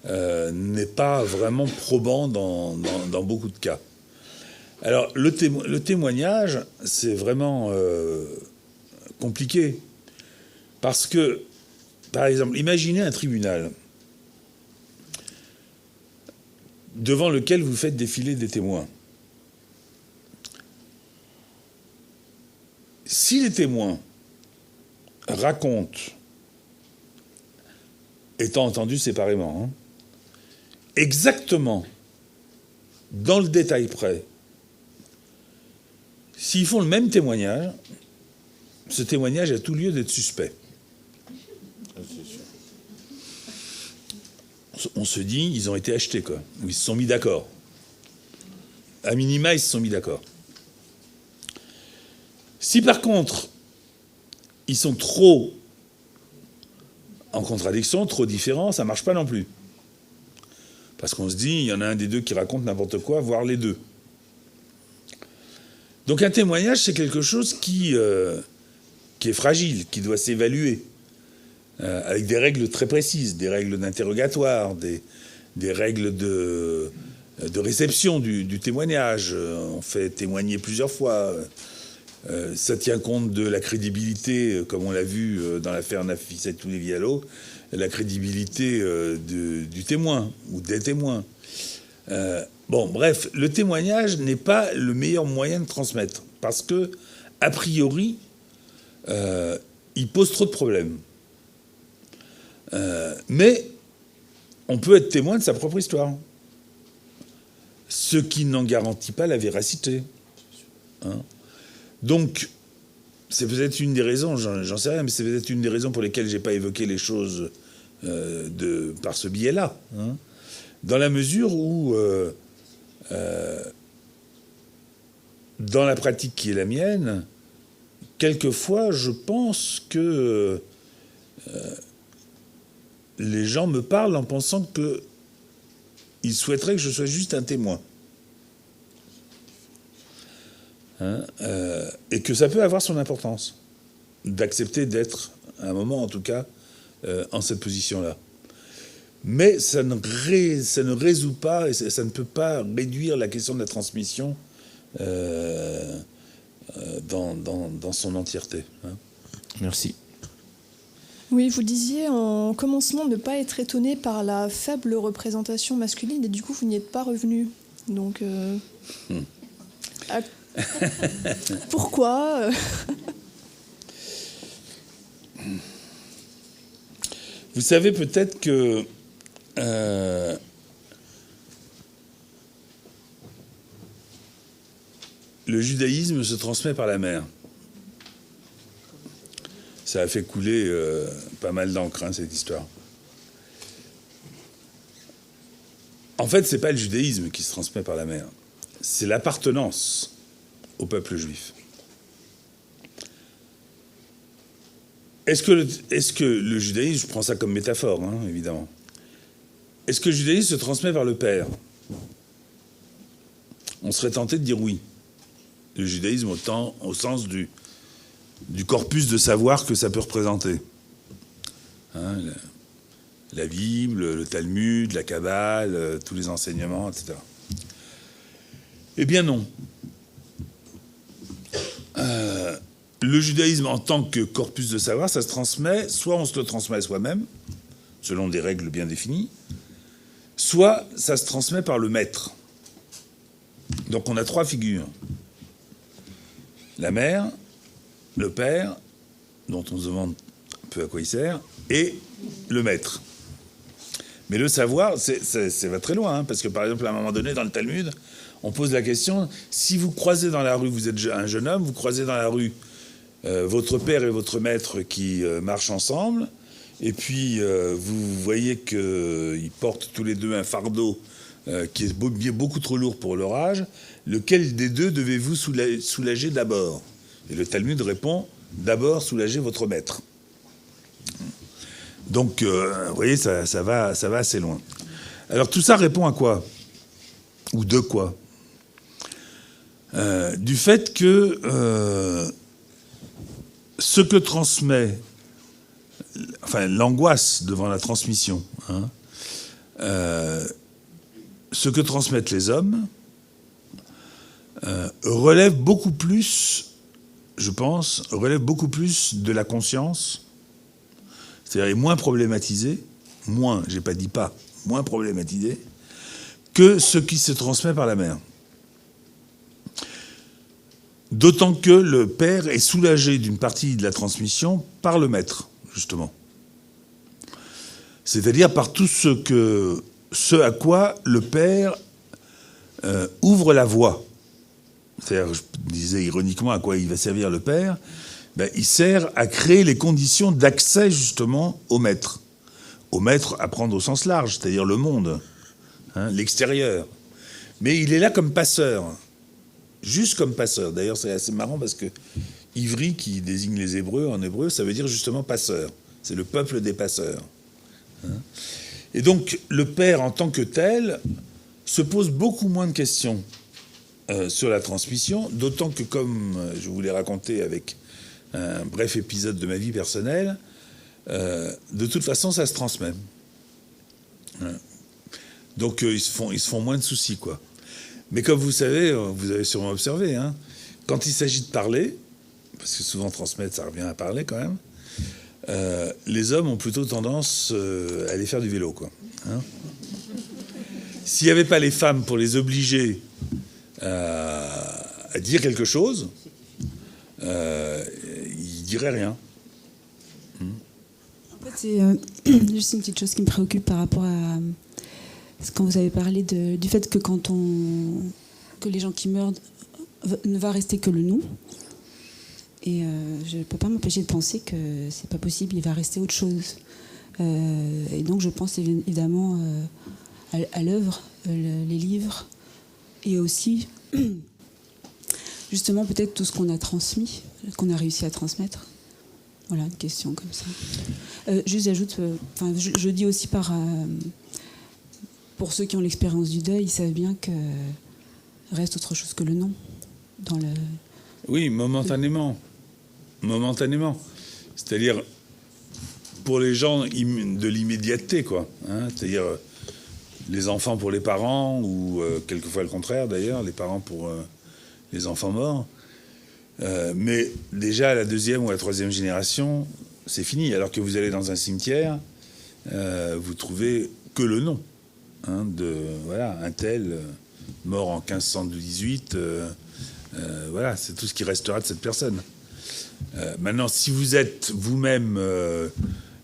n'est pas vraiment probant dans beaucoup de cas. Alors, le témoignage, c'est vraiment compliqué. Parce que, par exemple, imaginez un tribunal devant lequel vous faites défiler des témoins. Si les témoins racontent, étant entendus séparément, exactement, dans le détail près, s'ils font le même témoignage, ce témoignage a tout lieu d'être suspect. On se dit, ils ont été achetés, quoi. Ils se sont mis d'accord. à minima, ils se sont mis d'accord. Si par contre, ils sont trop en contradiction, trop différents, ça ne marche pas non plus. Parce qu'on se dit, il y en a un des deux qui raconte n'importe quoi, voire les deux. Donc un témoignage, c'est quelque chose qui est fragile, qui doit s'évaluer, avec des règles très précises, des règles d'interrogatoire, des règles de réception du témoignage. On fait témoigner plusieurs fois. Ça tient compte de la crédibilité, comme on l'a vu dans l'affaire Nafissatou Diallo, la crédibilité du témoin ou des témoins. Bon, bref, le témoignage n'est pas le meilleur moyen de transmettre parce que, a priori, il pose trop de problèmes. Mais on peut être témoin de sa propre histoire, ce qui n'en garantit pas la véracité. Hein. Donc, c'est peut-être une des raisons, j'en sais rien, mais c'est peut-être une des raisons pour lesquelles j'ai pas évoqué les choses par ce biais-là. Hein. Dans la mesure où, dans la pratique qui est la mienne, quelquefois, je pense que les gens me parlent en pensant qu'ils souhaiteraient que je sois juste un témoin. Hein, et que ça peut avoir son importance d'accepter d'être, à un moment en tout cas, en cette position-là. Mais ça ne résout pas, et ça ne peut pas réduire la question de la transmission dans son entièreté. Hein. Merci. Oui, vous disiez en commencement ne pas être étonné par la faible représentation masculine, et du coup, vous n'y êtes pas revenu. Donc, pourquoi Vous savez peut-être que le judaïsme se transmet par la mère. Ça a fait couler pas mal d'encre, hein, cette histoire. En fait, c'est pas le judaïsme qui se transmet par la mère, c'est l'appartenance au peuple juif. Est-ce que le judaïsme, je prends ça comme métaphore, hein, évidemment, est-ce que le judaïsme se transmet par le père? On serait tenté de dire oui. Le judaïsme au sens du corpus de savoir que ça peut représenter. Hein, la Bible, le Talmud, la Kabbale, tous les enseignements, etc. Eh bien non. Le judaïsme en tant que corpus de savoir, ça se transmet, soit on se le transmet soi-même, selon des règles bien définies, soit ça se transmet par le maître. Donc on a trois figures. La mère, le père, dont on se demande un peu à quoi il sert, et le maître. Mais le savoir, ça va très loin, hein, parce que par exemple, à un moment donné, dans le Talmud, on pose la question, si vous croisez dans la rue, vous êtes un jeune homme, vous croisez dans la rue votre père et votre maître qui marchent ensemble, et puis vous voyez qu'ils portent tous les deux un fardeau qui est beaucoup trop lourd pour leur âge, lequel des deux devez-vous soulager d'abord? Et le Talmud répond, d'abord soulager votre maître. Donc, vous voyez, ça va assez loin. Alors tout ça répond à quoi? Ou de quoi? Du fait que ce que transmet, enfin l'angoisse devant la transmission, hein, ce que transmettent les hommes relève beaucoup plus, je pense, de la conscience, c'est-à-dire est moins problématisé, j'ai pas dit pas, moins problématisé, que ce qui se transmet par la mère. D'autant que le père est soulagé d'une partie de la transmission par le maître, justement. C'est-à-dire par tout ce à quoi le père ouvre la voie. C'est-à-dire, je disais ironiquement à quoi il va servir le père, il sert à créer les conditions d'accès justement au maître. Au maître à prendre au sens large, c'est-à-dire le monde, hein, l'extérieur. Mais il est là comme passeur. Juste comme passeur. D'ailleurs, c'est assez marrant parce que Ivri, qui désigne les Hébreux en hébreu, ça veut dire justement passeur. C'est le peuple des passeurs. Et donc, le père, en tant que tel, se pose beaucoup moins de questions sur la transmission, d'autant que, comme je vous l'ai raconté avec un bref épisode de ma vie personnelle, de toute façon, ça se transmet. Donc, ils se font moins de soucis, quoi. Mais comme vous savez, vous avez sûrement observé, hein, quand il s'agit de parler, parce que souvent transmettre, ça revient à parler quand même, les hommes ont plutôt tendance à aller faire du vélo, quoi. Hein. S'il n'y avait pas les femmes pour les obliger à dire quelque chose, ils ne diraient rien. En fait, c'est juste une petite chose qui me préoccupe par rapport à quand vous avez parlé du fait que que les gens qui meurent ne va rester que le nom. Et je ne peux pas m'empêcher de penser que c'est pas possible, il va rester autre chose. Et donc je pense évidemment à l'œuvre, les livres, et aussi justement peut-être tout ce qu'on a transmis, qu'on a réussi à transmettre. Voilà, une question comme ça. Juste j'ajoute, je dis aussi pour ceux qui ont l'expérience du deuil, ils savent bien que reste autre chose que le nom. Oui, momentanément. Momentanément. C'est-à-dire, pour les gens de l'immédiateté, quoi. Hein, c'est-à-dire, les enfants pour les parents, ou quelquefois le contraire, d'ailleurs, les parents pour les enfants morts. Mais déjà, à la 2e ou à la 3e génération, c'est fini. Alors que vous allez dans un cimetière, vous trouvez que le nom. Hein, voilà, un tel mort en 1518, voilà, c'est tout ce qui restera de cette personne. Maintenant, si vous êtes vous-même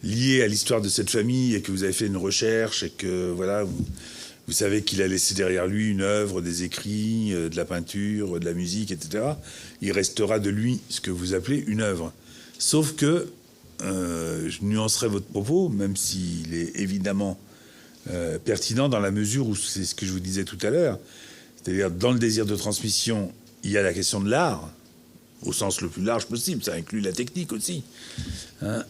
lié à l'histoire de cette famille et que vous avez fait une recherche et que voilà, vous savez qu'il a laissé derrière lui une œuvre, des écrits, de la peinture, de la musique, etc., il restera de lui ce que vous appelez une œuvre. Sauf que, je nuancerai votre propos, même s'il est évidemment pertinent dans la mesure où c'est ce que je vous disais tout à l'heure, c'est-à-dire dans le désir de transmission, il y a la question de l'art, au sens le plus large possible, ça inclut la technique aussi. Hein,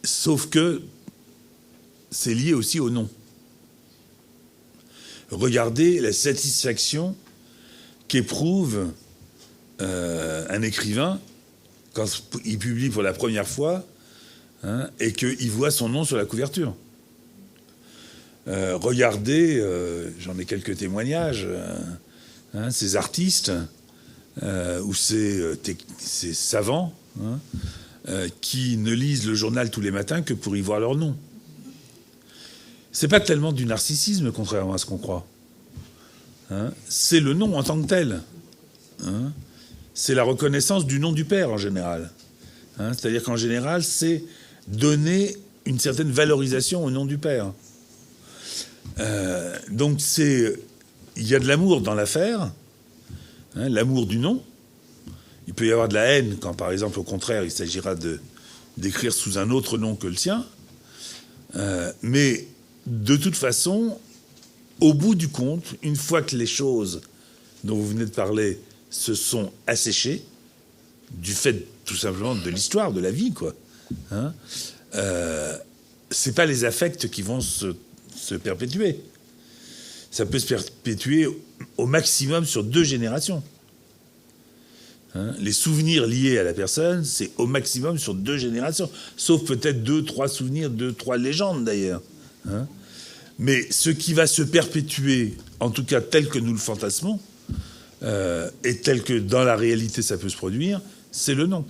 sauf que c'est lié aussi au nom. Regardez la satisfaction qu'éprouve un écrivain quand il publie pour la première fois, hein, et qu'il voit son nom sur la couverture. Regardez, j'en ai quelques témoignages, hein, ces artistes ou ces savants, hein, qui ne lisent le journal tous les matins que pour y voir leur nom. C'est pas tellement du narcissisme, contrairement à ce qu'on croit. Hein, c'est le nom en tant que tel. Hein, c'est la reconnaissance du nom du père en général. Hein, c'est-à-dire qu'en général, c'est donner une certaine valorisation au nom du père. Donc il y a de l'amour dans l'affaire, hein, l'amour du nom. Il peut y avoir de la haine quand, par exemple, au contraire, il s'agira d'écrire sous un autre nom que le sien. Mais de toute façon, au bout du compte, une fois que les choses dont vous venez de parler se sont asséchées, du fait tout simplement de l'histoire, de la vie, quoi, hein, c'est pas les affects qui vont se perpétuer. Ça peut se perpétuer au maximum sur 2 générations. Hein, les souvenirs liés à la personne, c'est au maximum sur 2 générations. Sauf peut-être 2, 3 souvenirs, 2, 3 légendes d'ailleurs. Hein. Mais ce qui va se perpétuer, en tout cas tel que nous le fantasmons, et tel que dans la réalité ça peut se produire, c'est le nom.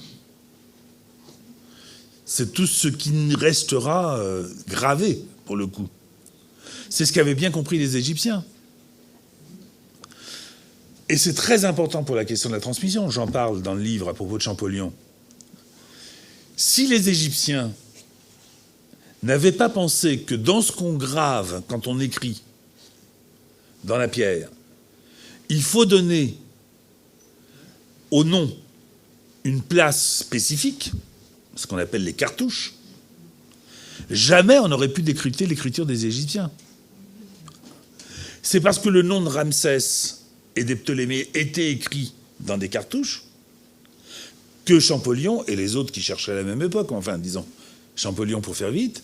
C'est tout ce qui restera gravé, pour le coup. C'est ce qu'avaient bien compris les Égyptiens. Et c'est très important pour la question de la transmission. J'en parle dans le livre à propos de Champollion. Si les Égyptiens n'avaient pas pensé que dans ce qu'on grave quand on écrit dans la pierre, il faut donner au nom une place spécifique, ce qu'on appelle les cartouches, jamais on n'aurait pu décrypter l'écriture des Égyptiens. C'est parce que le nom de Ramsès et des Ptolémées était écrit dans des cartouches que Champollion et les autres qui cherchaient à la même époque, enfin disons Champollion pour faire vite,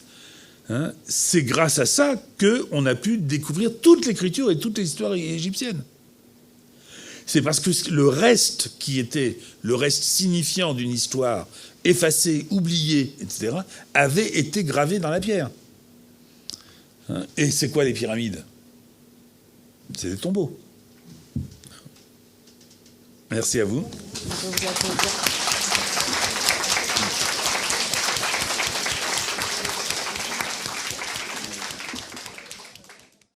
hein, c'est grâce à ça qu'on a pu découvrir toute l'écriture et toute l'histoire égyptienne. C'est parce que le reste qui était le reste signifiant d'une histoire effacée, oubliée, etc., avait été gravé dans la pierre. Hein, et c'est quoi les pyramides? C'est des tombeaux. Merci à vous. On peut vous applaudir.